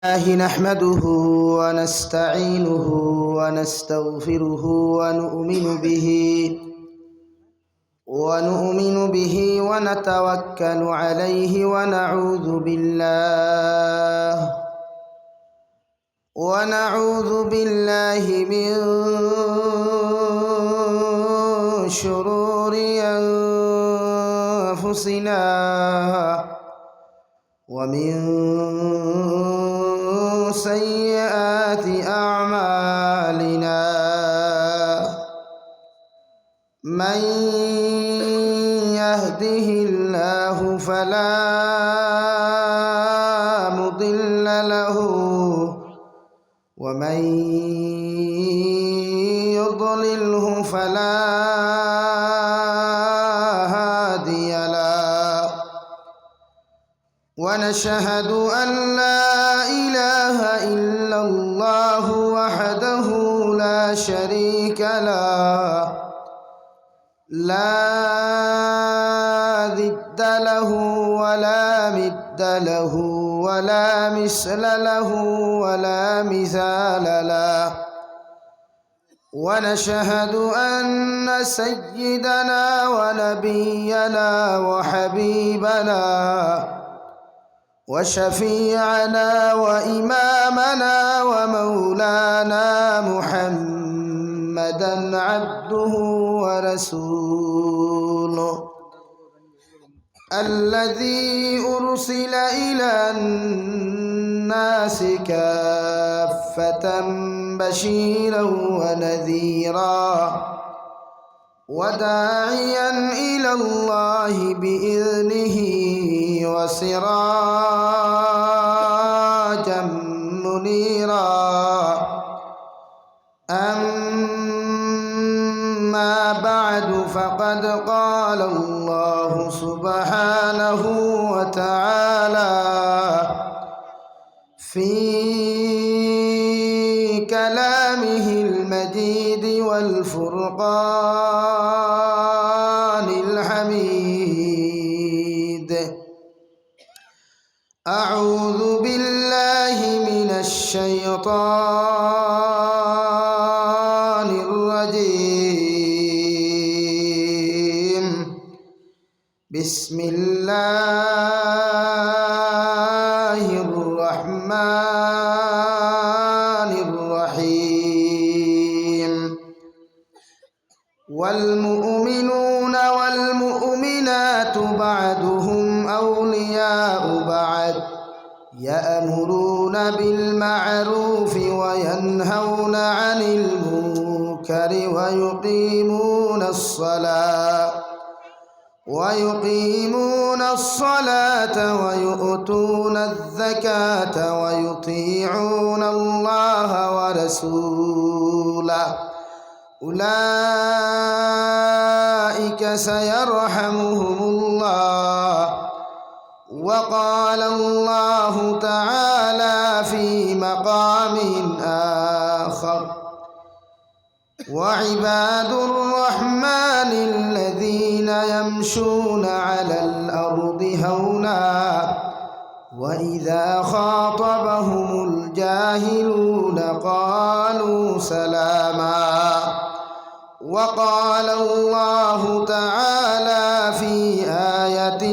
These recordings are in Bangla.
الله نحمده ونستعينه ونستغفره ونؤمن به ونتوكل عليه ونعوذ بالله من شرور أنفسنا ومن سيئات أعمالنا من يهده الله فلا مضل له ومن يضلله فلا هادي له ونشهد أن لا إله إلا الله وحده لا شريك له لا ضد له ولا مد له ولا مثل له ولا مثال له ونشهد أن سيدنا ونبينا وحبيبنا وشفيعنا وإمامنا ومولانا محمدا عبده ورسوله الذي أرسل إلى الناس كافة بشيرا ونذيرا وداعيا إلى الله بإذنه وسراجا منيرا أما بعد فقد قال الله سبحانه وتعالى في كلامه المجيد والفرقان الحميد أعوذ بالله من الشيطان الرجيم بسم الله الرحمن الرحيم والمؤمنون والمؤمنات بعضهم أولياء بعض يأمرون بالمعروف وينهون عن المنكر ويقيمون الصلاة ويؤتون الزكاة ويطيعون الله ورسوله أولئك سيرحمهم الله وقال الله تعالى في مقام آخر وعباد الرحمن الذين يمشون على الأرض هونا وإذا خاطبهم الجاهلون قالوا سلاما وقال الله تعالى في آية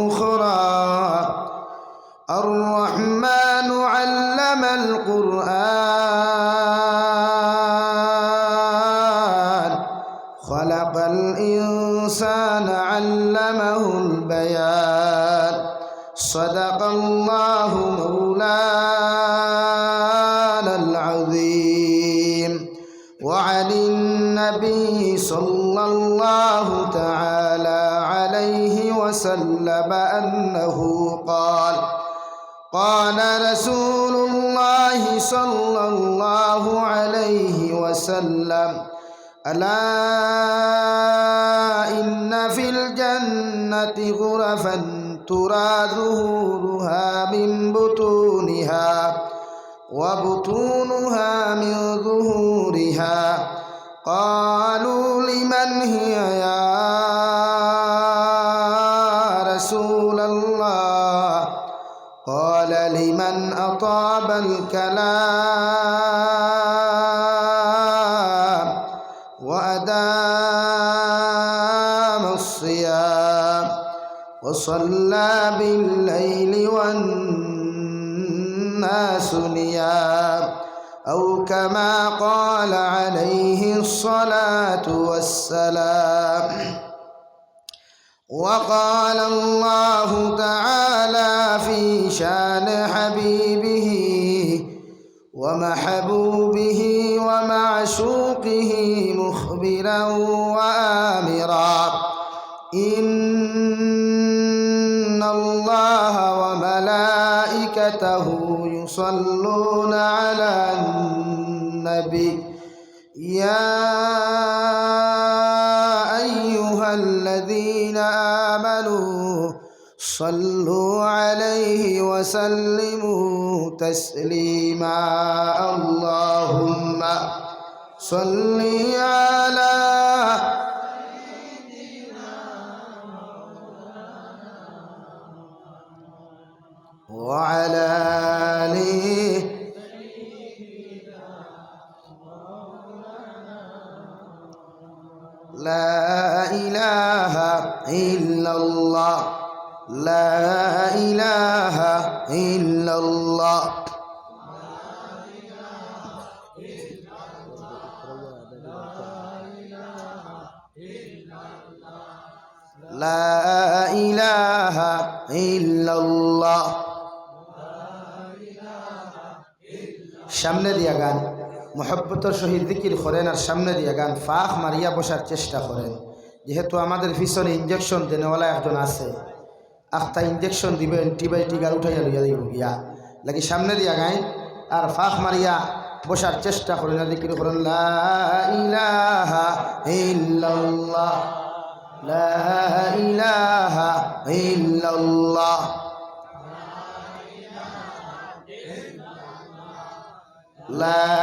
أخرى الرحمن علم القرآن خلق الإنسان علمه البيان صدق الله مولانا العظيم وعن النبي صلى الله تعالى عليه وسلم أنه قال رسول الله صلى الله عليه وسلم ألا إن في الجنة غرفا ترى ظهورها من بطونها وبطونها من ظهورها قالوا لمن هي يا رسول الله قال لمن أطاب الكلام وأدام الصيام وصلى بالليل والناس نيام أو كما قال عليه الصلاة والسلام. وقال الله تعالى في شان حبيبه ومحبوبه ومعشوقه مخبرا وآمرا: إن الله وملائكته يصلون على النبي يا أيها الذين آمنوا صلوا عليه وسلموا تسليما. اللهم صل على وعلى آله لا إله إلا الله لا إله إلا الله لا إله إلا الله. সামনে দিয়া গান মোহব্বতের সহিত জিকির করেন আর সামনে দিয়া গান ফাঁক মারিয়া বসার চেষ্টা করেন। যেহেতু আমাদের পিছনে ইঞ্জেকশন দেনেওয়ালা একজন আছে, আখতা ইঞ্জেকশন দিবে অ্যান্টিবায়োটিক আর উঠাইয়া লইয়া দিব গিয়া লাগি সামনে দিয়া গাইন আর ফাঁক মারিয়া বসার চেষ্টা করেন। জিকির করেন লা ইলাহা ইল্লাল্লাহ লা ইলাহা ইল্লাল্লাহ لا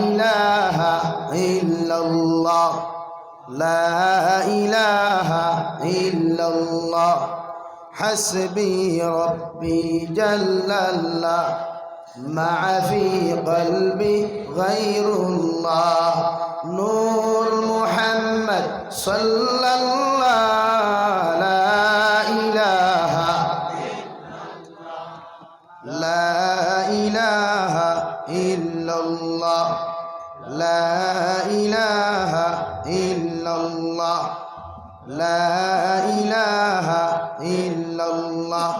إله إلا الله لا إله إلا الله حسبي ربي جل الله مع في قلبي غير الله نور محمد صلى الله لا إله لا إله إلا الله لا إله إلا الله لا إله إلا الله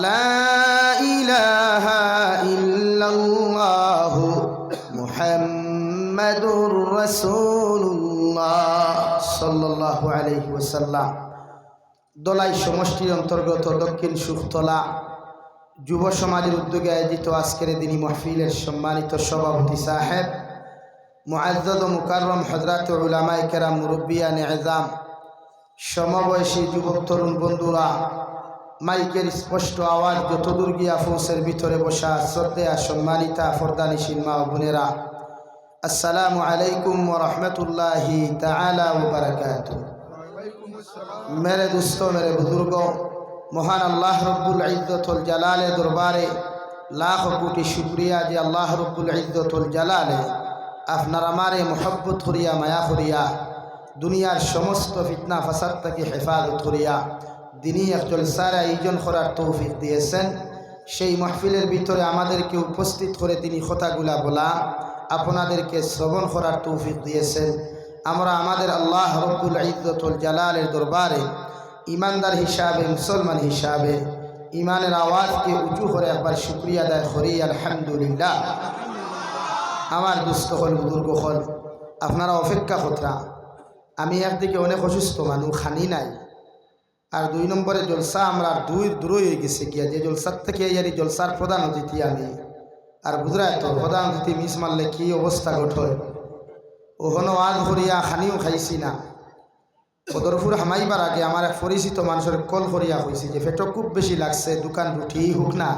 لا إله إلا الله محمد رسول الله সাল্লাল্লাহু আলাইহি ওয়াসাল্লাম। দোলাই সমষ্টির অন্তর্গত দক্ষিণ সুফতলা যুব সমাজের উদ্যোগে আয়োজিত আজকের দিনী মাহফিলের সম্মানিত সভাপতি সাহেব মুআজ্জাজ ও মুকাররম হযরত উলামায়ে কেরাম মুরব্বিয়ানে আযম সমবয়সী যুবক তরুণ বন্ধুরা, মাইকের স্পষ্ট আওয়াজ যতদূর গিয়া পৌঁছের ভিতরে বসা শ্রদ্ধেয়া সম্মানিতা ফরদানিশীল মা ও বোনেরা, আসসালামু আলাইকুম ওয়া রাহমাতুল্লাহি তাআলা ওয়া বারাকাতুহু। मेरे दोस्तों, मेरे बुजुर्गों, महान अल्लाह रब्बुल इज्जतुल जलाले दरबारे लाख कोटि शुक्रिया जे अल्लाह रब्बुल इज्जतुल जलाले আপনার আমারে মোহব্বত করিয়া মায়া করিয়া দুনিয়ার সমস্ত ফিতনা ফাসাদ থেকে হেফাজত করিয়া দিনী এক জলসার আয়োজন করার তৌফিক দিয়েছেন। সেই মাহফিলের ভিতরে আমাদেরকে উপস্থিত করে তিনি কথাগুলা বলা, আপনাদেরকে শ্রবণ করার তৌফিক দিয়েছেন। আমরা আমাদের আল্লাহ রব্বুল ইজ্জতুল জালালের দরবারে ইমানদার হিসাবে, মুসলমান হিসাবে ইমানের আওয়াজকে উঁচু করে একবার শুকরিয়া আদায় করি আলহামদুলিল্লাহ। আমার দুস্থ হল, বুজুর্গ হল, আপনারা অপেক্ষা কতরা। আমি একদিকে অনেক অসুস্থ মানুষ, খানি নাই, আর 2 নম্বরে জলসা আমরা দূরই হয়ে গেছে গিয়া, যে জলসার থেকে এই জলসার প্রধান অতিথি আমি। আর বুঝরা তো প্রধান অতিথি মিস মারলে কি অবস্থা গঠন। ওখানে আজ করিয়া খানিও খাইছি না। বদরপুর হামাইবার আগে আমার এক পরিচিত মানুষের কল করিয়া হয়েছে যে পেটো খুব বেশি লাগছে, দোকান রুটি হোক না,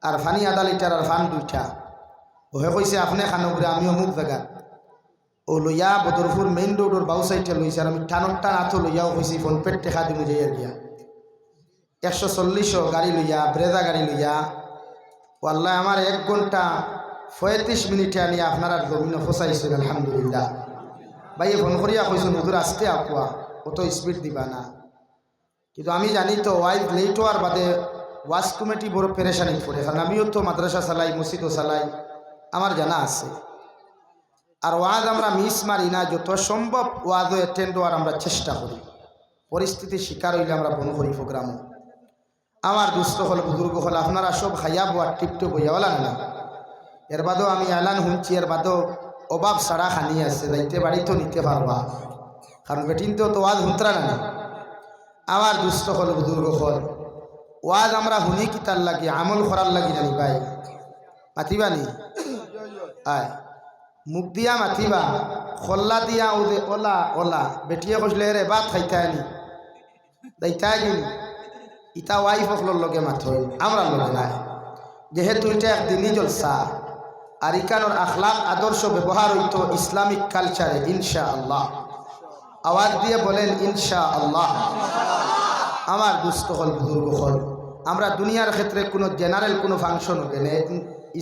আর ফানি 1/2 লিটার আর ফান 2টা। ওহে কইছে আপনি খানো করে আমি অমুক জায়গা। ও লইয়া বদরপুর মেইন রোডের বাউ সাইডে লইছে আর আমি টানোর টান হাতো লইয়াও হয়েছি ফোন পেট টেকা দিন যাইয়া গিয়া 140 গাড়ি লইয়া ব্রেজা গাড়ি লইয়া আল্লাহ আমার 1 ঘন্টা 35 মিনিটে আনি আপনার আর জমিনে ফসাইছেন আলহামদুলিল্লাহ। ভাইয়ে ফোন করিয়া কইছেন হুজুর আসতে আপুয়া অত স্পিড দিবা না, কিন্তু আমি জানি তো ওয়াইফ লেট হওয়ার বাদে ওয়াজ কমিটি বড় পেরেশানি পড়ে, কারণ আমিও তো মাদ্রাসা চালাই মসজিদও চালাই, আমার জানা আছে। আর ওয়াজ আমরা মিস মারি না, যত সম্ভব ওয়াজও অ্যাটেন্ড হওয়ার আমরা চেষ্টা করি, পরিস্থিতির শিকার হইলে আমরা বন করি প্রোগ্রামও। আমার দুস্থ হল বুজুর্গ হল আপনারা সব খাইয়া বোয়ার টিপটে বইয়া বলা না, এর বাদেও আমি এলান শুনছি, এর বাদেও অভাব ছাড়া খানি আছে, যাইতে বাড়ি তো নিতে পারবা, কারণ বেটিনতেও তো ওয়াজ শুনতরা না। আমার দুস্থ হল বুজুর্গ হল ওয়াজ আমরা শুনি কিতার লাগি, আমল করার লাগি জানি ভাই, মাতিবা নি আয় মুখ দিয়া মাতিবা, খল্লা দিয়া ওদে ওলা ওলা বেটিয়ে কইলে রে ভাত খাইতে নি যাইতে গেলি ইটা ওয়াইফ হকলোর লগে মাথই, আমরা লগে নাই, যেহেতু এটা একদিনই জলসা। আর ইকানোর আখলাক আদর্শ ব্যবহার হইতো ইসলামিক কালচারে ইনশাআল্লাহ। আওয়াজ দিয়ে বলেন ইনশাআল্লাহ। আমার দুস্থ হল বুজুর্গ হল আমরা দুনিয়ার ক্ষেত্রে কোনো জেনারেল কোনো ফাংশন গেলে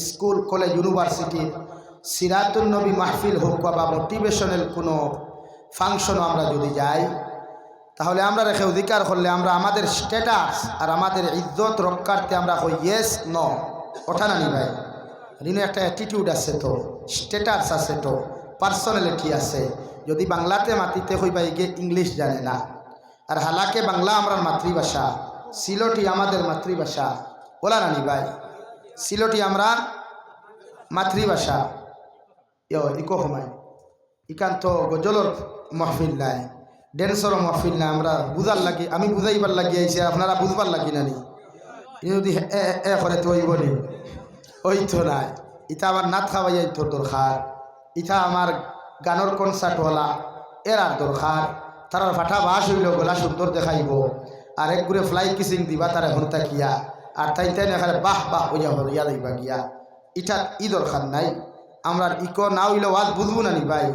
স্কুল কলেজ ইউনিভার্সিটি সিরাতুন নবী মাহফিল হোক বা মোটিভেশনাল কোনো ফাংশনও আমরা যদি যাই, তাহলে আমরা রেখে অধিকার করলে আমরা আমাদের স্ট্যাটাস আর আমাদের ইজ্জত রক্ষার্থে আমরা হই ইয়েস ন ওঠা না নি ভাই, ঋণে একটা অ্যাটিটিউড আছে, তো স্ট্যাটাস আছে, তো পার্সোনালিটি আছে। যদি বাংলাতে মাতিতে হই ভাই গিয়ে ইংলিশ জানে না, আর হালাকে বাংলা আমরা মাতৃভাষা, সিলটি আমাদের মাতৃভাষা, বলা রানি ভাই সিলটি আমরা মাতৃভাষা। ইকো সময় ইকান তো গজলর মহফিল নাই, ড্যান্সর মহফিল নাই, আমরা বুঝার লাগি, আমি বুঝাইবার লাগি আইছি, আপনারা বুঝবার লাগি নানি, যদি এ করে তো ওই বলি ওই তো নাই, ইটা আমার নাত খাওয়াই তো দরকার, ইটা আমার গানের কনসার্টওয়ালা এর আর দরকার, তার ফাটা বাস হইল গলা সুন্দর দেখাইব, আর এক ঘুরে ফ্লাই কিসিং দিবা তার এখন তাকিয়া, আর তাই তাই এখানে বাহ বাহ হইয়া হল ইয়া দিবা গিয়া, ইটা ই দরকার নাই। আমরা ইকো না হইলে ওয়াজ বুঝবো না নি ভাই,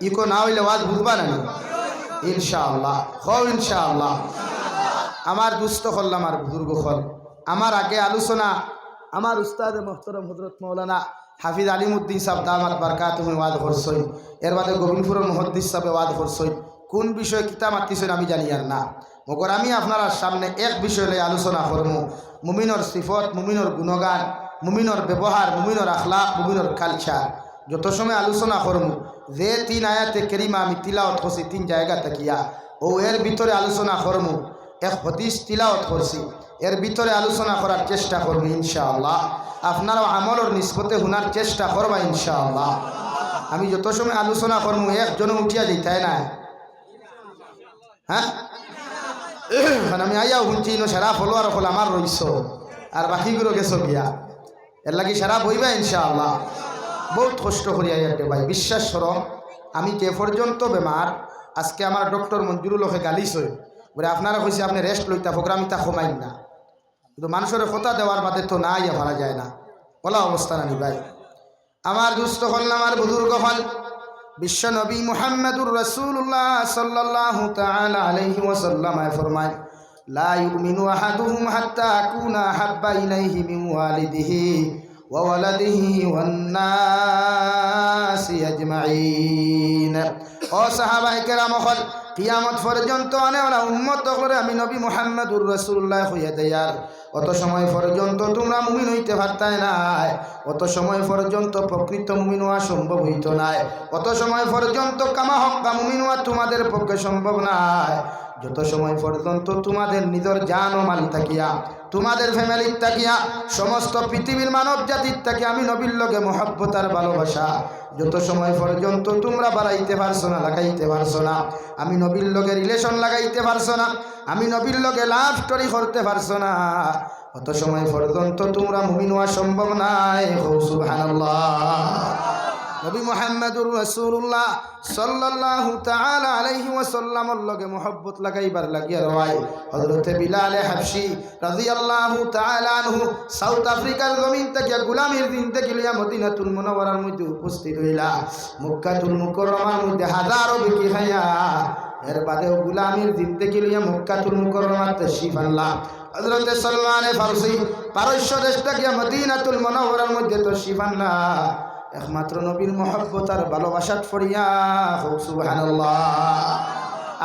ইকো না হইলে ওয়াজ বুঝবা না নি ইনশাআল্লাহ, হও ইনশাআল্লাহ। আমার দুস্থ করলাম আর বুজুর্গ হল আমার আগে আলোচনা আমার উস্তাদ মোহতরম হযরত মাওলানা হাফিজ আলিমউদ্দিন সাহেব দামাত বারকাতুহু ওয়াজ করছই, এর বাদে গোবিন্দপুরের মুহাদ্দিস সাহেব ওয়াজ করছই, কোন বিষয় কিতা মাতিছেন আমি জানি আর না, মগর আমি আপনার সামনে এক বিষয় লই আলোচনা করবো, মুমিনের সিফত, মুমিনের গুণগান, মুমিনের ব্যবহার, মুমিনের আখলাক, মুমিনের কালচার। যত সময় আলোচনা করবো যে 3 আয়াতে কারিমা আমি তিলাওয়াত করছি 3 জায়গা তাকিয়া, ও এর ভিতরে আলোচনা করবো, এক হাদিস তিলাওয়াত করছি, এর ভিতরে আলোচনা করার চেষ্টা করবো ইনশাআল্লাহ। আপনারাও আমলের নিসবতে শোনার চেষ্টা করবা ইনশাআল্লাহ। আমি যত সময় আলোচনা করবো একজন উঠিয়া যাইতাই না, হ্যাঁ আমি আইয়াও শুনছি সারা ফলোয়ার হল আমার রইস আর বাকিগুলো গেছো গিয়া, এর লাগি সারা বইবা ইনশাআল্লাহ। বহুত কষ্ট করি আইয়াতে ভাই, বিশ্বাস করো আমি যে পর্যন্ত বেমার, আজকে আমার ডক্টর মঞ্জুরুল হকে গালিছই বলে আপনারা কইছে আপনি রেস্ট লইতা প্রোগ্রাম ইতা কমাইন না, কিন্তু মানুষের কথা দেওয়ার বাদে তো না ইয়া ভাড়া যায় না, বলা অবস্থা নানি ভাই। আমার দুস্থ হল আমার বুজুর্গ হল বিশ্ব নবী মুহাম্মদুর রাসূলুল্লাহ সাল্লাল্লাহু তাআলা আলাইহি ওয়াসাল্লাম ফরমায়, লা ইউমিনু আহাদুহুম হাত্তা আকুনা হাব্বা ইলাইহি মিন ওয়ালিদিহি ওয়া ওয়ালাদিহি ওয়ান নাসি আজমাইন। ও সাহাবায়ে কেরাম হল কিয়ামত পর্যন্ত আনেওয়ালা উম্মত করে আমি নবী মুহাম্মদুর রাসূলুল্লাহ হইয়া দেয়ার, অত সময় পর্যন্ত তোমরা মুমিন হইতে পারতাই নাই, অত সময় পর্যন্ত প্রকৃত মুমিন হওয়া সম্ভব হইত নাই, অত সময় পর্যন্ত কামা হক্কা মুমিন হওয়া তোমাদের পক্ষে সম্ভব নাই, যত সময় পর্যন্ত তোমাদের নিজের জান ও মাল থাকিয়া, তোমাদের ফ্যামিলির থাকিয়া, সমস্ত পৃথিবীর মানব জাতির থেকে আমি নবীর লগে মহব্বত আর ভালোবাসা যত সময় পর্যন্ত তোমরা বাড়াইতে পারছো না, লাগাইতে পারছো না, আমি নবীর লগে রিলেশন লাগাইতে পারছো না, আমি নবীর লগে লাভ স্টোরি করতে পারছো না, অত সময় পর্যন্ত তোমরা মুমিন হওয়া সম্ভব নাই। সুবহানাল্লাহ। নবী মুহাম্মদুর রাসূলুল্লাহ সাল্লাল্লাহু তাআলা আলাইহি ওয়াসাল্লামের লগে মোহব্বত লাগাইবার লাগিয়া রয় হযরতে বিলাল হাবশী রাদিয়াল্লাহু তাআলা আনহু সাউথ আফ্রিকার জমিন থেকে গোলামীর দিন থেকে লিয়া মদিনাতুল মুনাওয়ারার মধ্যে উপস্থিত হইলা মক্কাতুল মুকাররমার মধ্যে হাজারো বিকি খাইয়া এর বাদেও গোলামীর দিন থেকে লিয়া মক্কাতুল মুকাররমার তাশরীফ আনলা হযরতে সালমান ফারসি পারস্য দেশ থেকে মদিনাতুল মুনাওয়ারার মধ্যে তাশরীফ আনলা একমাত্র নবীর মহব্বত আর ভালোবাসাত ফরিয়া সুবহানাল্লাহ।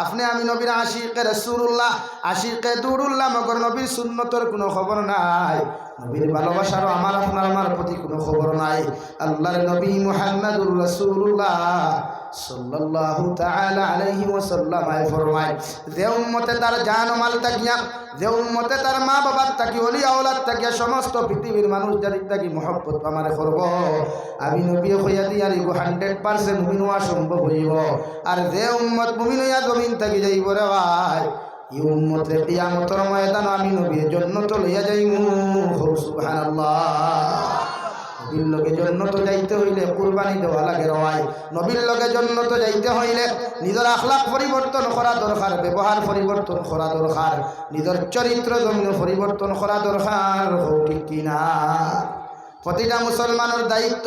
আপনি আমি নবীর আশিকে রাসূলুল্লাহ আশিকে দুরুল্লাহ মগর নবীর সুন্নতর কোনো খবর নাই নবীর ভালোবাসারও আমার প্রতি কোনো খবর নাই আল্লাহর নবী মুহাম্মদুর রাসূলুল্লাহ সাল্লাল্লাহু তাআলা আলাইহি ওয়াসাল্লাম ফরমায় যে উম্মতে তার জান ও মাল তাকিয়া যে উম্মতে তার মা বাবার তাকি ওলি আওলাদ তাকিয়া সমস্ত পৃথিবীর মানুষ যাদের তাকি মহব্বত আমারে করব আমি নবী কইয়া দিয়ারি 100% মুমিন হওয়া সম্ভব হইব আর যে উম্মত মুমিন হইয়া জমিন তাকি যাইব রে ভাই এই উম্মতে কিয়ামতের ময়দান আমি নবীর জান্নাত লইয়া যাইমু সুবহানাল্লাহ। নবীর লগে জান্নাত যাইতে হইলে কুরবানি দেওয়া লাগে রয় নবীর লগে জান্নাত যাইতে হইলে নিজের আখলাক পরিবর্তন করা দরকার ব্যবহার পরিবর্তন করা দরকার নিজের চরিত্র জমিন পরিবর্তন করা দরকার ঠিক কিনা প্রতিটা মুসলমানের দায়িত্ব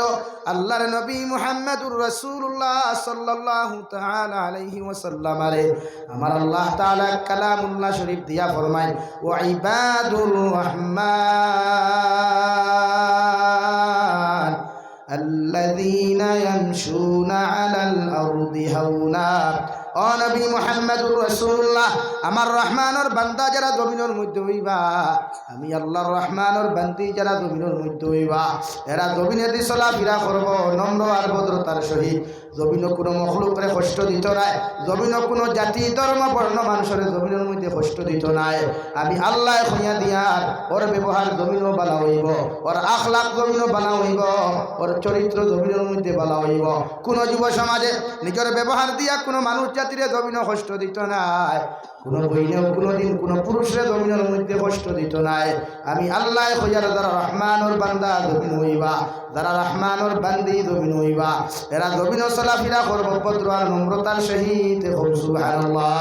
আল্লাহর নবী মুহাম্মদুর রাসূলুল্লাহ সাল্লাল্লাহু তাআলা আলাইহি ওয়াসাল্লাম আরে আমার আল্লাহ তাআলা কালামুল্লাহ শরীফ দিয়া ফরমায় ওয়া ইবাদুর রহমান আল্লাযীনা ইয়ামশুনা আলাল আরদি হাওনা ও নবী মুহাম্মদুর রাসূলুল্লাহ আমার রহমানের বান্দা যারা জমিনের মধ্যে হইবা আমি আল্লাহর রহমানের বান্দি যারা জমিনের মধ্যে হইবা এরা জমিনে দি চলাফেরা করব নম্র আর ভদ্রতার সহিত জমিন কোনো মখলুকরে কষ্ট দিত নাই জমিন কোনো জাতি ধর্ম বর্ণ মানুষের জমিনের মধ্যে কষ্ট দিত নাই আমি আল্লাহ খুঁয়া দিয়ার ওর ব্যবহার জমিনও বালা হইব ওর আখলাক জমিনও বালা হইব ওর চরিত্র জমিনের মধ্যে বালা হইব কোনো যুব সমাজে নিজের ব্যবহার দিয়া কোনো মানুষ জাতিরে জমিনও কষ্ট দিত নাই কোনো বইনেও কোনোদিন কোনো পুরুষের জমিনের মধ্যে কষ্ট দিত নাই আমি আল্লাহ খুঁয়ার যারা রহমানের বান্দা জমিন হইবা যারা রহমানের বান্দি জমিন হইবা এরা জমিনও চলাফেরা করব ভদ্র আর নম্রতার সহিত সুবহানাল্লাহ।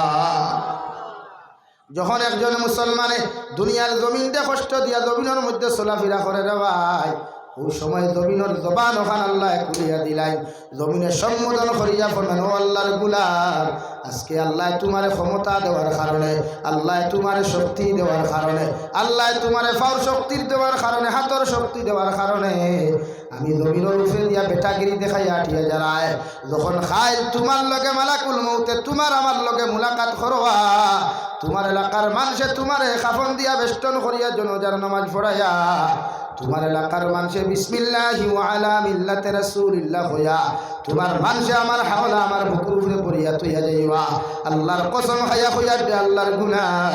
যখন একজন মুসলমানে দুনিয়ার জমিনতে কষ্ট দিয়া জমিনের মধ্যে চলাফেরা করে রে ভাই ওই সময় জমিনের জবান ওখান আল্লাহ খুলিয়া দিলাই জমিনে সম্বোধন করিয়া ফরমান ও আল্লাহর গুলাম আজকে আল্লাহ তোমার ক্ষমতা দেওয়ার কারণে আল্লাহ তোমার শক্তি দেওয়ার কারণে আল্লাহ তোমার পাওয়ার শক্তি দেওয়ার কারণে হাতের শক্তি দেওয়ার কারণে আমি জমিনের উপরে দিয়া বেটাগিরি দেখাই আটিয়া যারায় যখন খাই তোমার লগে মালাকুল মউতে তোমার আমার লগে মুলাকাত করবা তোমার এলাকার মানুষে তোমারে কাফন দিয়া বেষ্টন করিয়া জনাজার নামাজ পড়াইয়া তোমার এলাকার মানুষে বিসমিল্লাহি ওয়া আলা মিল্লাতি রাসূলিল্লাহ হইয়া তোমার মানুষে আমার হাওলা আমার বুকুর উপরে পড়িয়া তুইয়া যাইবা আল্লাহর কসম খাইয়া হইয়া দে আল্লাহর গুনাহ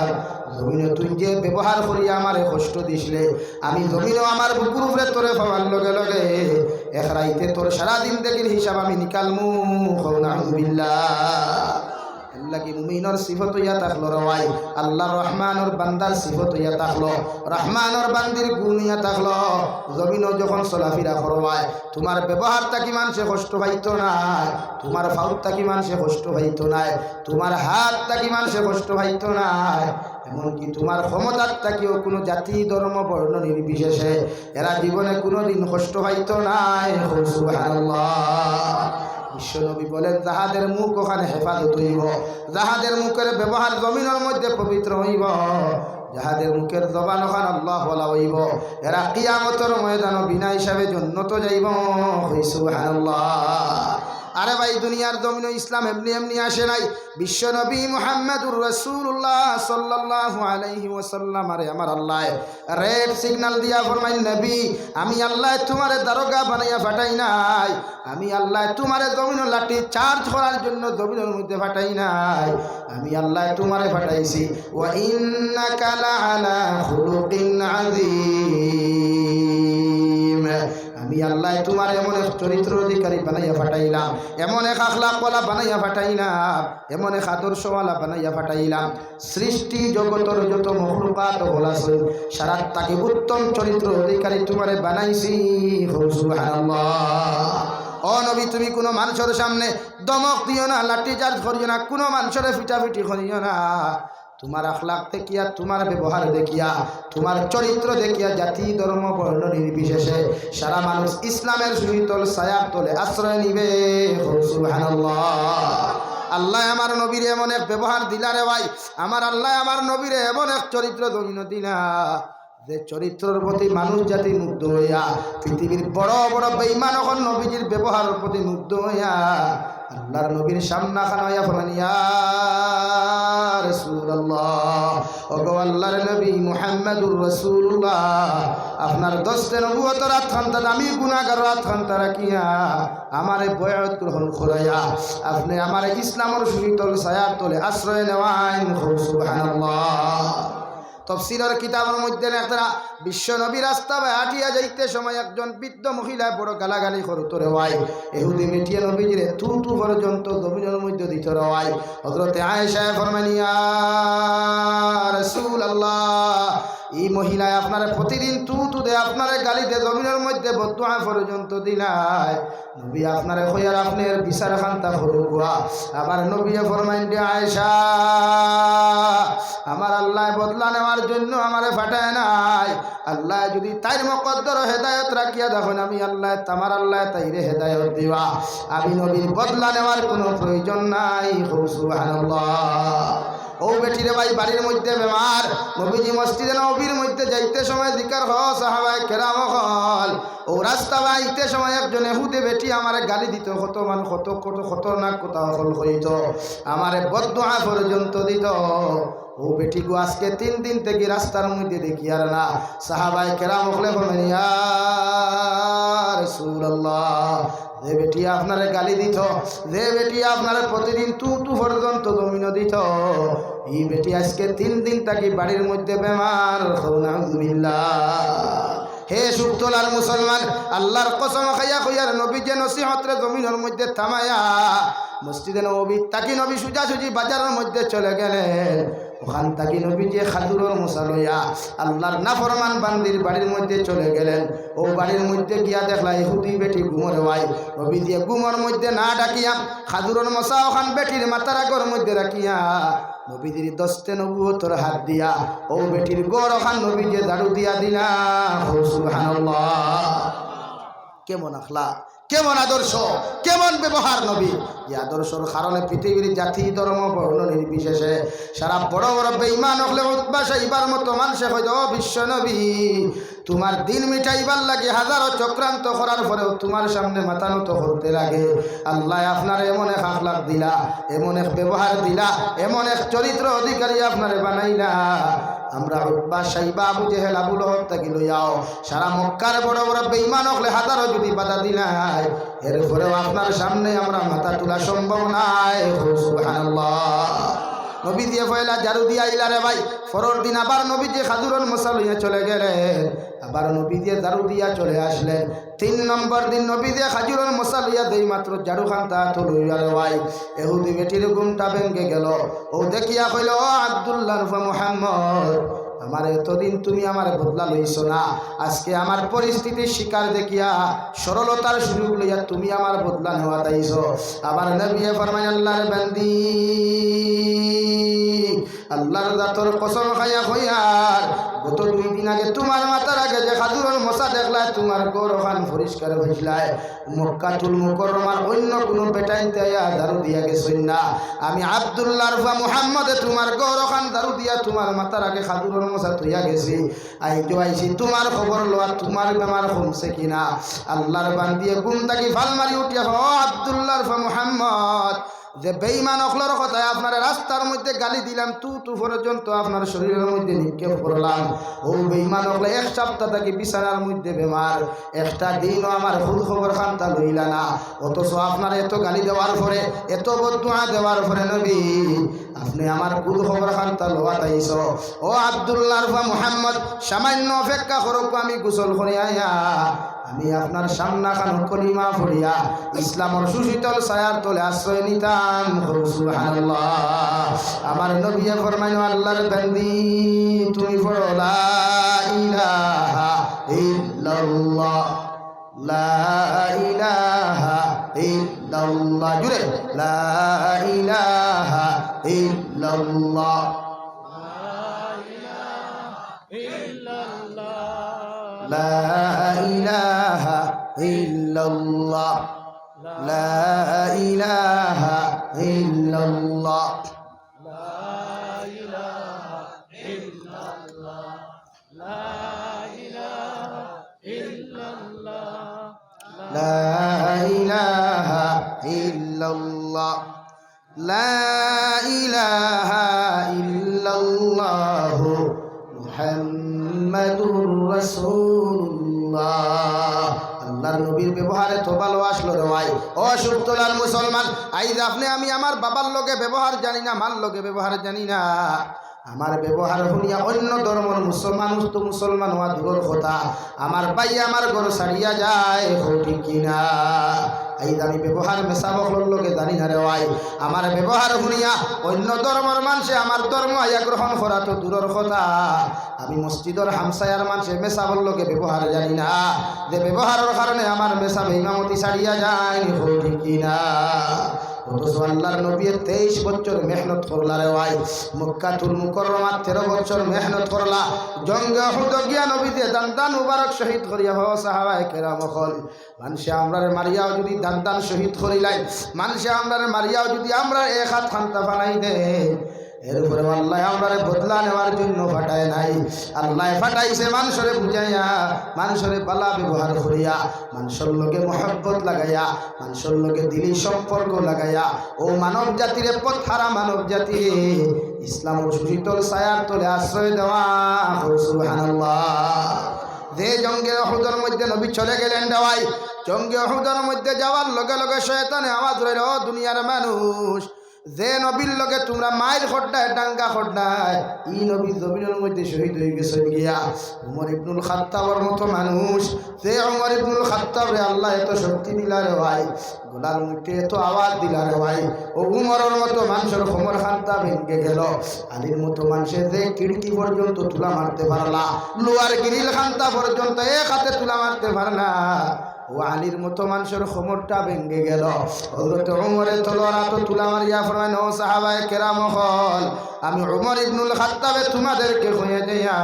জমিনে তুই যে ব্যবহার করিয়া আমারে কষ্ট দিছিলে আমি জমিনও আমার বুকুর উপরে তোরে পাওয়ার লগে লগে এক রাইতে তোর সারাদিন দেখির হিসাব আমি নিকালমু নাউযুবিল্লাহ। আল্লাহ কি মুমিনের সিফত হইয়া থাকলো রওয়াই আল্লাহ রহমানের বান্দার সিফত হইয়া থাকলো রহমানের বান্দির গুণ হইয়া থাকলো জমিনও যখন চলাফেরা করবায় তোমার ব্যবহার থাকি মানুষে কষ্ট পাইতো নাই তোমার ফাউত থাকি মানুষে কষ্ট পাইতো নাই তোমার হাত থাকি মানুষে কষ্ট পাইতো নাই এমনকি তোমার ক্ষমতার থাকিও কোনো জাতি ধর্ম বর্ণ নির্বিশেষে এরা জীবনে কোনোদিন কষ্ট পাইতো নাই সুবহানাল্লাহ। বিশ্বনবী বলেন যাহাদের মুখ ওখানে হেফাজত হইব যাহাদের মুখের ব্যবহার জমিনের মধ্যে পবিত্র হইব যাহাদের মুখের জবান ওখানে আল্লাহ বলা হইব এরা কিয়ামতের ময়দানে বিনা হিসাবে জান্নাত যাইব সুবহানাল্লাহ। আরে ভাই দুনিয়ার জমিনে ইসলাম এমনি এমনি আসে নাই বিশ্বনবী মুহাম্মদুর রাসূলুল্লাহ সাল্লাল্লাহু আলাইহি ওয়াসাল্লাম আরে আমার আল্লাহ রেড সিগন্যাল দিয়া ফরমাইন নবী আমি আল্লাহ তোমারে দারোগা বানাইয়া পাঠাই নাই আমি আল্লাহ তোমারে জমিনে লাঠি চার্জ করার জন্য জমিনের মধ্যে পাঠাই নাই আমি আল্লাহ তোমারে পাঠাইছি ওয়া ইন্নাকা লাআলা খুলুকিন আযীম আমি আল্লাহ তোমার এমন এক চরিত্র অধিকারী বানাইয়া পাঠাইলাম এমন এক আখলাকওয়ালা বানাইয়া পাঠাইলাম এমন এক আদর্শওয়ালা বানাইয়া পাঠাইলাম সৃষ্টি জগতের যত মখলুকাত বলাছে সারা তাকে উত্তম চরিত্র অধিকারী তোমারে বানাইছি সুবহানাল্লাহ। ও ও নবী তুমি কোনো মানুষের সামনে দমক দিও না, লাঠি চার্জ করিও না, কোনো মানুষের ফিটাফিটি করিও না। তোমার আখলাক দেখিয়া, তোমার ব্যবহার দেখিয়া, তোমার চরিত্র দেখিয়া জাতি ধর্ম বর্ণ নির্বিশেষে সারা মানুষ ইসলামের সুশীতল ছায়ার তলে আশ্রয় নিবে। সুবহানাল্লাহ। আল্লাহ আমার নবীর এমন এক ব্যবহার দিলা রে ভাই, আমার আল্লাহ আমার নবীর এমন এক চরিত্র দমিন দিলা, যে চরিত্রের প্রতি মানুষ জাতি মুগ্ধ হইয়া, পৃথিবীর বড় বড় বেঈমান এখন নবীজির ব্যবহারের প্রতি মুগ্ধ হইয়া আল্লাহর নবীর সামনা খান হইয়া ফরমান, ইয়া রাসূলুল্লাহ, ওগো আল্লাহর নবী মুহাম্মদুর রাসূলুল্লাহ, আপনার দস্তে নবুয়তের আতখান্তা আমি গুনাহগার আতখান্তা রাখিয়া আমারে বয়াত গ্রহণ করাইয়া আপনি আমারে ইসলামের সুশীতল ছায়ার তলে আশ্রয় নেওয়াইন। সুবহানাল্লাহ। তফসিরের কিতাবের মধ্যে একটা বিশ্ব নবী রাস্তা হাঁটিয়া যাইতে সময় একজন বৃদ্ধ মহিলা বড় গালাগালি করতো রে ভাই, এহুদি মেটিয়া নবীজিরে থু থু পর্যন্ত জমিনের মধ্যে দিত রে ভাই। হযরতে আয়েশা ফরমান, ইয়া রাসূলুল্লাহ, এই মহিলায় আপনার প্রতিদিন তু তু দে, আপনার গালিতে জমিনের মধ্যে বদদুয়া পর্যন্ত দিলাই, নবী আপনারে কইয়ার আপনার বিচার খান্তা করুয়া। আমার নবী ফরমাইন, আয়েশা, আমার আল্লাহ বদলা নেওয়ার জন্য আমারে ফাটায় নাই, আল্লাহ যদি তাইর মুকদ্দর হেদায়েত রাখিয়া দেখেন আমি আল্লাহ, তোমার আল্লাহ তাইরে হেদায়েত দিবা, আমি নবীর বদলা নেওয়ার কোনো প্রয়োজন নাই। সুবহানাল্লাহ। ও বেটিরে ভাই বাড়ির মধ্যে বেমার, নবীজি মসজিদে নবীর মধ্যে যাইতে সময় জিকার হ সাহাবায়ে কেরাম হল, ও রাস্তা বাইতে সময় একজন এহুদে বেটি আমারে গালি দিত, কত মান কত কত খতরনাক কথা হল হইত, আমারে বদদুয়া পর্যন্ত দিত। ও বেটি গো আজকে 3 দিন থেকে রাস্তার মধ্যে দেখি আর না, সাহাবায়ে কেরাম হলে বলেন, ইয়া রাসূলুল্লাহ, যে বেটি আপনারে গালি দিত, যে বেটি আপনারে প্রতিদিন তু তু পর্যন্ত জমিন দিত, এই বেটি আজকে 3 দিন থাকি বাড়ির মধ্যে বেমার। নাউযুবিল্লাহ। হে সুতলার মুসলমান, আল্লাহর কসম খাইয়া কইয়ার নবী যে নসিহতরে জমিনের মধ্যে থামায়া মসজিদে নবী তাকি নবী সোজাসুজি বাজারের মধ্যে চলে গেলেন, ওখান থাকি নবী যে খাজুরের মশা লইয়া আল্লাহর নাফরমান বান্দির বাড়ির মধ্যে চলে গেলেন। ও বাড়ির মধ্যে গিয়া দেখলা ইহুদি বেটি ঘুমরে ভাই, নবী দিয়ে ঘুমর মধ্যে না ডাকিয়া খাজুরের মশা ওখান বেটির মাথার আগর মধ্যে রাখিয়া নবীজির দস্তে নবুয়তর হাত দিয়া ও বেটির গড় ওখান নবী যে ঝাড়ু দিয়া দিলা। সুবহানাল্লাহ। কেমন আখলাক, কেমন আদর্শ, কেমন ব্যবহার নবী। এই আদর্শর কারণে পৃথিবীর জাতি ধর্ম বর্ণ নির্বিশেষে সারা বড় বড় বেঈমান হলে উৎবা সাইবার মতো মানুষে হয়তো বিশ্ব নবী তোমার দিন মিটাইবার লাগে হাজারো চক্রান্ত করার পরেও তোমার সামনে মাথা নত করতে লাগে। আল্লাহ আপনার এমন এক আখলাক দিলা, এমন এক ব্যবহার দিলা, এমন এক চরিত্র অধিকারী আপনারে বানাইলা। আমরা উৎবা সাইবা আবু জেহেল আবু লহব থাকি লইয়াও সারা মক্কার বড় বড় বেঈমান হলে হাজারো যদি বাধা দিলাই, এরপরেও আপনার সামনে আমরা মাথা তোলা সম্ভব নাই। সুবহানাল্লাহ। নবী দিয়ে পয়লা ঝাড়ু দিয়া আইলা রে ভাই, পরের দিন আবার নবী যে খাজুরের মশা লইয়া চলে গেলেন, আবার নবী দিয়ে ঝাড়ু দিয়া চলে আসলেন। 3 নম্বর দিন নবী দিয়ে খাজুরের মশা লইয়া দেই মাত্র ঝাড়ু খান্তা তো লইয়া রে ভাই, এহুদি বেটির ঘুমটা ভেঙে গেল। ও দেখিয়া কইল, ও আব্দুল্লাহ রুফা মুহাম্মদ, আমার এতদিন তুমি আমার বদলা লইছ না, আজকে আমার পরিস্থিতির শিকার দেখিয়া সরলতার সুযোগ লইয়া তুমি আমার বদলা নেওয়া তাইছ। আবার নবী ফরমায়, আল্লাহর বান্দি, আল্লাহর জাতর কসম খাইয়া কইয়ার গত 2 দিন আগে তোমার মাথার আগে যে খাজুরের মশা দেখলা, তোমার গৌরখান পরিষ্কার হইছিলায়, মক্কাতুল মুকাররমার অন্য কোনো বেটাইতে ঝাড়ু দিয়া গেছেন না। আমি আব্দুল্লাহ রুফা মুহাম্মদে তোমার গৌরখান ঝাড়ু দিয়া তোমার মাথার আগে খাজুরের মশা তুইয়া গেছি। আইছি তোমার খবর লওয়া, তোমার বেমার কমছে কিনা। আল্লাহর বান্দিয়ে ঘুম থাকি ফাল মারি উঠিয়া, ও আব্দুল্লাহ রুফা মুহাম্মদ, যে বেঈমান অখলার কথায় আপনার রাস্তার মধ্যে গালি দিলাম, তু তু পর্যন্ত আপনার শরীরের মধ্যে নিক্ষেপ করলাম, ও বেঈমান অখলা 1 সপ্তাহ থেকে বিছানার মধ্যে বেমার, একটা দিনও আমার খোঁজ খবর খান্তা লইলা না, অথচ আপনার এত গালি দেওয়ার পরে, এত বদদুয়া দেওয়ার পরে নবী আপনি আমার খোঁজ খবর খান্তা লওয়া তাইছ। ও আব্দুল্লাহ রুফা মুহাম্মদ, সামান্য অপেক্ষা করুক, আমি গোসল করে আয়া আমি আপনার সামনা খান কলিমা পড়িয়া ইসলামের সুশীতল ছায়ার তলে আশ্রয় নিতাম। সুবহানাল্লাহ। আমার নবী ফরমাইল, আল্লাহর বান্দি তুমি পড়ো লা ইলাহা ইল্লাল্লাহ, লা ইলাহা ইল্লাল্লাহ জুড়ে লা ইলাহা ইল্লাল্লাহ লা ইলাহা ইল্লাল্লাহ লা ইলাহা ইল্লাল্লাহ لا إله إلا الله لا إله إلا الله محمد رسول الله আল্লাহর নবীর ব্যবহারে তো ভালো আসলো রে ভাই ও সুতরাং মুসলমান আইজ আপনি আমি আমার বাবার লগে ব্যবহার জানি না মার লগে ব্যবহার জানি না আমার ব্যবহার শুনিয়া অন্য ধর্মের মুসলমান তো মুসলমান হওয়া দূরের কথা আমার ভাই আমার ঘর ছাড়িয়া যায় ঠিক কিনা এই আমি ব্যবহার মেশাবকর লোকে জানি না রে ভাই আমার ব্যবহার শুনিয়া অন্য ধর্মের মানুষে আমার ধর্ম আয়া গ্রহণ করা তো দূরের কথা আমি মসজিদের হামসায়ার মানুষে মেশাবর লোকে ব্যবহার জানি না যে ব্যবহারের কারণে আমার মেশাব ইমামতি ছাড়িয়া যায় ঠিক কিনা অথচ আল্লাহর নবী 23 বছর মেহনত করলা রে ভাই মক্কাতুল মুকাররমা 13 বছর মেহনত করলা জঙ্গে উহুদ গিয়া নবীতে দান মুবারক শহীদ করিয়া হো সাহাবায়ে কেরাম হল মানুষে আমরারে মারিয়াও যদি দান শহীদ করিলাই মানুষে আমরারে মারিয়াও যদি আমরা এক হাত খান্তা বানাই দে এরপরে আল্লাহ আমরারে বদলা নেওয়ার জন্য ফাটায় নাই আল্লাহ ফাটাইছে মানুষরে বুঝাইয়া মানুষরে বালা ব্যবহার করিয়া মানুষের লগে মহব্বত লাগাইয়া মানুষের লগে দিলি সম্পর্ক লাগাইয়া ও মানব জাতির পথ হারা মানব জাতি ইসলামের সুশীতল ছায়ার তলে আশ্রয় দেওয়া সুবহানাল্লাহ যে জঙ্গে উহুদের মধ্যে নবী চলে গেলেন দেওয়াই জঙ্গে উহুদের মধ্যে যাওয়ার লগে লগে শয়তানে আওয়াজ রইল ও দুনিয়ার মানুষ যে নবীর লগে তোমরা মায়ের খড্ডায় ডাঙ্গা খড্ডায় ই নবী জমিনের মধ্যে শহীদ হয়ে গেছে গিয়া উমর ইবনুল খাত্তাবের মতো মানুষ যে উমর ইবনুল খাত্তাবরে আল্লাহ এত শক্তি দিলা রে ভাই গোলার মুখে এত আওয়াজ দিলা রে ভাই ও উমরের মতো মানুষের কোমর খান্তা ভেঙে গেল আলীর মতো মানুষের যে খিড়কি পর্যন্ত তুলা মারতে পারলা লোয়ার গ্রিল খান্তা পর্যন্ত এক হাতে তুলা মারতে পারলা ও আলীর মতো মানুষের কোমরটা ভেঙে গেল হযরত উমরের তলোয়ার তো তুলা মারিয়া ফরমায় ও সাহাবায়ে কেরাম হল আমি উমর ইবনুল খাত্তাবে তোমাদেরকে কইয়া দেয়া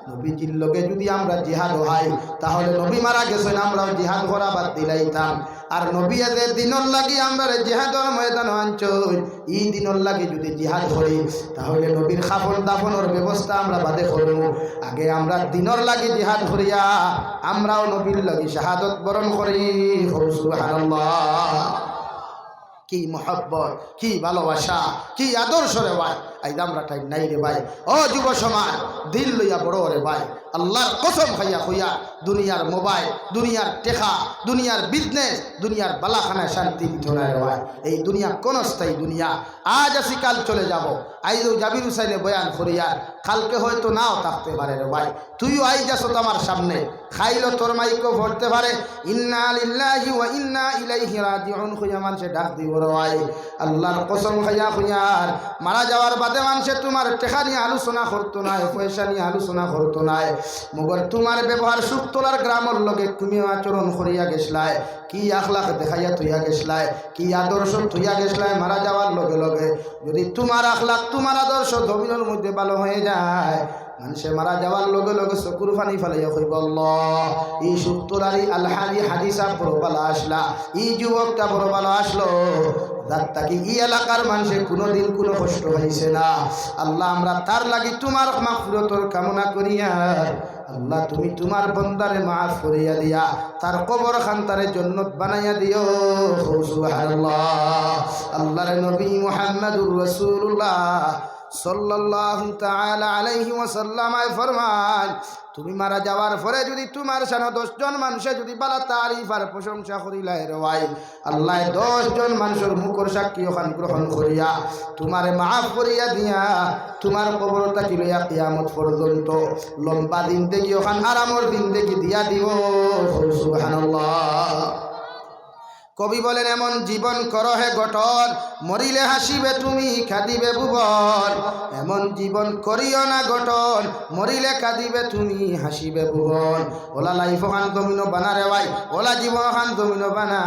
নবীজির লগে যদি আমরা জিহাদ হয় তাহলে নবী মারা গেছেন আমরাও জিহাদ করা বাদ দিলাইতাম আর নবী এতে দিনর লাগি আমরা জিহাদের ময়দান আনছই এই দিনর লাগি যদি জিহাদ করি তাহলে নবীর খাফন দাফনের ব্যবস্থা আমরা বাদে করব আগে আমরা দিনর লাগি জিহাদ করিয়া আমরাও নবীর লাগি শাহাদত বরণ করি সুবহানাল্লাহ কি মহব্বত কি ভালোবাসা কি আদর্শ রে ভাই আইজ আমরা টাইম নাই রে ভাই ও যুব সমাজ দিল লইয়া বড় রে ভাই আল্লাহর কসম খাইয়া খুইয়া দুনিয়ার মোবাইল দুনিয়ার টেকা দুনিয়ার বিজনেস দুনিয়ার বালাখানায় শান্তি দিত না রে ভাই এই দুনিয়া কোন স্থায়ী দুনিয়া আজ আসি কাল চলে যাব আইজও জাবির হুসাইনে বয়ান করিয়া কালকে হয়তো নাও থাকতে পারে রে ভাই তুইও আইজ আসো আমার সামনে খাইলো তোর মাইকও ভরতে পারে ইন্না লিল্লাহি ওয়া ইন্না ইলাইহি রাজিউন খুইয়া মানুষে ডাক দিব রে ভাই আল্লাহর কসম খাইয়া খুইয়ার মারা যাওয়ার বাদে মানুষে তোমার টেকা নিয়ে আলোচনা করতো না পয়সা নিয়ে আলোচনা করতো না মগর তোমার ব্যবহার সুখ তোলার গ্রামের লগে তুমি আচরণ করিয়া গেছলাই কি আখলাক দেখাইয়া তুইয়া গেছলাই কি আদর্শ তুইয়া গেছলাই মারা যাওয়ার লগে লগে যদি তোমার আখলাক তোমার আদর্শ জমিনের মধ্যে ভালো হয়ে যায় মানুষে মারা যাওয়ার লগে লগে চকুর পানি ফেলাইয়া কইব আল্লাহ এই সুখ তোলারই আলহাদি হাদিসা বড় ভালো আসলা এই যুবকটা বড় ভালো আসলো যার তাকে এই এলাকার মানুষের কোনোদিন কোনো কষ্ট হয়েছে না আল্লাহ আমরা তার লাগি তোমার মাগফিরাতের কামনা করিয়া আল্লাহ তুমি তোমার বন্দারে মাফ করিয়া দিয়া তার কবর খানতারে জান্নাত বানাইয়া দিও সুবহানাল্লাহ আল্লাহর নবী মুহাম্মদুর রাসূলুল্লাহ সাল্লাল্লাহু তাআলা আলাইহি ওয়াসাল্লাম ফরমান তুমি মারা যাওয়ার পরে যদি তোমার সামনে 10 জন মানুষে যদি বালা তারিফ আর প্রশংসা করিলাই রে ভাই আল্লাহ 10 জন মানুষের মুখের সাক্ষী ওখান গ্রহণ করিয়া তোমারে মাফ করিয়া দিয়া তোমার কবরটা কি লইয়া কিয়ামত পর্যন্ত লম্বা দিন থেকে ওখান আরামর দিন থেকে দিয়া দিব সুবহানাল্লাহ কবি বলেন এমন জীবন করো হে গঠন মরিলে হাসিবে তুমি কাঁদিবে ভুবন এমন জীবন করিও না গঠন মরিলে কাঁদিবে তুমি হাসিবে ভুবন ওলা লাইফ খান জমিন বানা রে ভাই ওলা জীবন খান জমিন বানা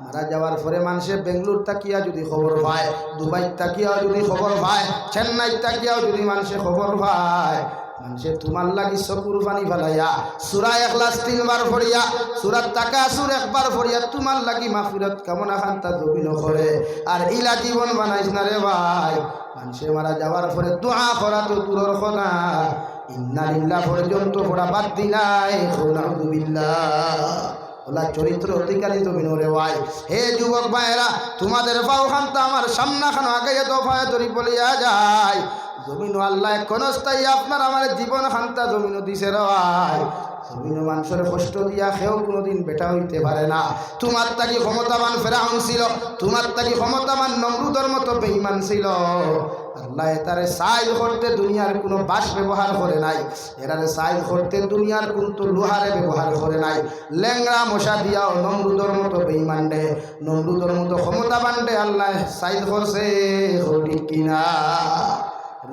মারা যাওয়ার পরে মানুষে বেঙ্গলোর তাকিয়া যদি খবর পায়, দুবাই তাকিয়াও যদি খবর পায়, চেন্নাই তাকিয়াও যদি মানুষে খবর পায়, মানুষে তোমার লাগি চকুর পানি ফেলাইয়া সূরা ইখলাস 3 বার পড়িয়া, সূরা তাকাসুর 1 বার পড়িয়া তোমার লাগি মাগফিরাত কামনা খান্তা জবিন করে। আর ইলা জীবন বানাইছ না রে ভাই। মানুষে মারা যাওয়ার পরে দোয়া করা তো দূরের কথা, ইন্না লিল্লাহ পর্যন্ত পড়া বাদ দিলাই। নাউযুবিল্লাহ। ওলা চরিত্র অধিকারী তুমি রে ভাই। হে যুবক ভাইরা, তোমাদের পাও খান্তা আমার সামনা খানো আগে দফায় ধরি বলিয়া যায়। জমিন আল্লাহ ক্ষণস্থায়ী আপনার আমার জীবন খান্তা জমিন দিছে রে ভাই। জমিন মানুষের কষ্ট দিয়া কেউ কোনোদিন বেটা হইতে পারে না। তোমার তাকি ক্ষমতাবান ফেরাউন ছিল, তোমার তাকি ক্ষমতাবান নমরুদের মতো বেঈমান ছিল। আল্লাহ তারে সাইজ করতে দুনিয়ার কোনো বাস ব্যবহার করে নাই, এরারে সাইজ করতে দুনিয়ার কিন্তু লোহারে ব্যবহার করে নাই। ল্যাংরা মশা দিয়াও নমরুদের মতো বেঈমান দে, নমরুদের মতো ক্ষমতাবান দে আল্লাহ সাইজ করছে। ঠিক কিনা?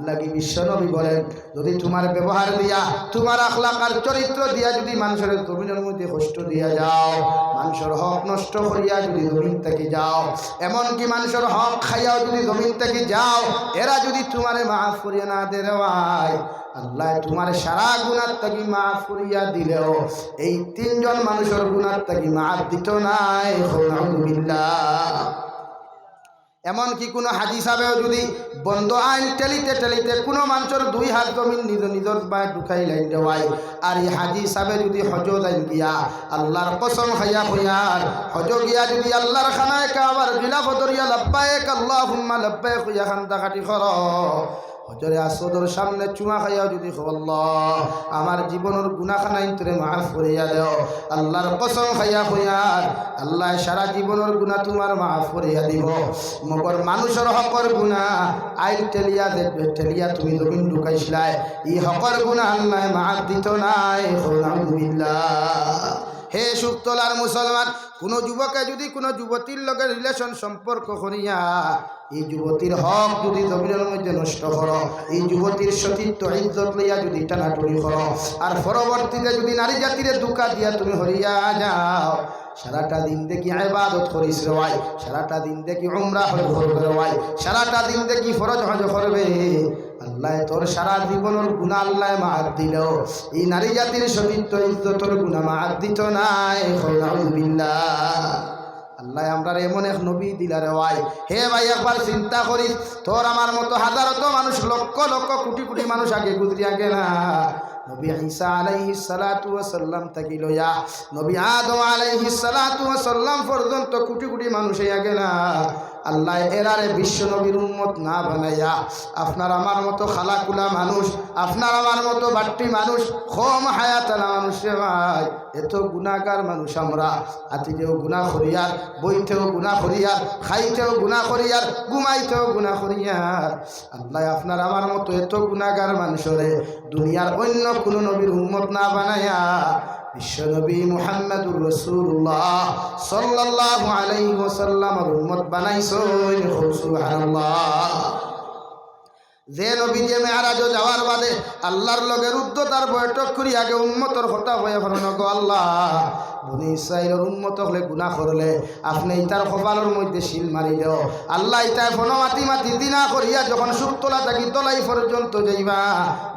লাগি বিশ্বনবী বলেন, যদি তোমার ব্যবহার দিয়া, তোমার আখলাক আর চরিত্র দিয়া যদি মানুষের জমিনের মধ্যে কষ্ট দিয়া যাও, মানুষের হক নষ্ট করিয়া যদি জমিন থেকে যাও, এমনকি মানুষের হক খাইয়াও যদি জমিন থেকে যাও, এরা যদি তোমারে মাফ করিয়া না দে রে ভাই, আল্লাহ তোমার সারা গুনার তাকি মাফ করিয়া দিলেও এই 3 জন মানুষের গুনার তাকি মাফ দিত নাই। নাউযুবিল্লাহ। এমনকি কোনো হাজি সাহেবেও যদি বন্ধ আইন টেলিতে টেলিতে কোনো মানুষের 2 হাত জমিন নিজের বায় ঢুকাই লাইন দেওয়ায়, আর এই হাজি সাহেবে যদি হজ যাই গিয়া আল্লাহর কসম খাইয়া হইয়ার হজ গিয়া যদি আল্লাহর খানায় কাবার গিলাফ ধরিয়া লাব্বাইক আল্লাহুম্মা লাব্বাইক হইয়া খান্তা কাটি কর, হজরে আসদর সামনে চুমা খাইয়া যদি আল্লাহ আমার জীবনের গুনাহখানাই তোরে মাফ করিয়া দেও, আল্লাহর কসম খাইয়া হইয়ার আল্লাহ সারা জীবনের গুনাহ তোমার মাফ করিয়া দিব। মগর মানুষের হকর গুনাহ আইল টেলিয়া দেখবে টেলিয়া তুমি জমিন ঢুকাইছিলাই, এই হকর গুনাহ আল্লাহ মাফ দিত নাই। নাউযুবিল্লাহ। হে সুক্তলার মুসলমান, কোনো যুবকে যদি কোনো যুবতীর লগে রিলেশন সম্পর্ক করিয়া এই যুবতীর হক যদি জমিনের মধ্যে নষ্ট করো, এই যুবতীর সতীত্ব ইজ্জত লইয়া যদি টানাটুনি করো, আর পরবর্তীতে যদি নারী জাতিরে দুঃখা দিয়া তুমি হরিয়া যাও, সারাটা দিন দেখি ইবাদত করিস রে ভাই, সারাটা দিন দেখি উমরাহ করবে রে ভাই, সারাটা দিন দেখি ফরজ হজ করবে, আল্লাহ তোর সারা জীবনের গুনাহ আল্লাহ মাফ দিল, এই নারী জাতির সতীত্ব ইজ্জতের গুনাহ মাফ দিত নাই। নাউযুবিল্লাহ। আল্লাহ আমরা এমন এক নবী দিলা রে ভাই। হে ভাই, একবার চিন্তা করিস, তোর আমার মতো হাজারত মানুষ, লক্ষ লক্ষ কোটি কোটি মানুষ আগে গুজরিয়া গেলা। নবী ঈসা আলাইহিস সালাতু ওয়াস সালাম থেকে লইয়া নবী আদম আলাইহিস সালাতু ওয়াস সালাম পর্যন্ত কোটি কোটি মানুষ হইয়া গেলা। আল্লাহ এরারে বিশ্ব নবীর উম্মত না বানাইয়া আপনার আমার মতো খালাকুলা মানুষ, আপনার আমার মতো বাট্টি মানুষ, কম হায়াতালা মানুষ রে ভাই, এত গুনাহগার মানুষ আমরা, আতিতেও গুনাহ করিয়ার, বইতেও গুনাহ করিয়ার, খাইতেও গুনাহ করিয়ার, ঘুমাইতেও গুনাহ করিয়ার। আল্লাহ আপনার আমার মতো এত গুনাহগার মানুষরে দুনিয়ার অন্য কোনো নবীর উম্মত না বানাইয়া বিশ্বনবী মুহাম্মদুর রাসূলুল্লাহ সাল্লাল্লাহু আলাইহি ওয়াসাল্লামের উম্মত বানাইছেন। সুবহানাল্লাহ। যে নবী যে মেরাজ যাওয়ার বাদে আল্লাহর লগে রুদ্ধতার বৈঠক করি আগে উম্মতর কথা হয়ে ফেলন গো আল্লাহ, বনি ইসরাইলের উম্মত হলে গুনাহ করলে আপনি ইতার কপালের মধ্যে শিল মারি দেও আল্লাহ। ইতায় ফোন মাতি মাতি দিনা করিয়া যখন সুরতলা থাকি তলাই পর্যন্ত যাইবা,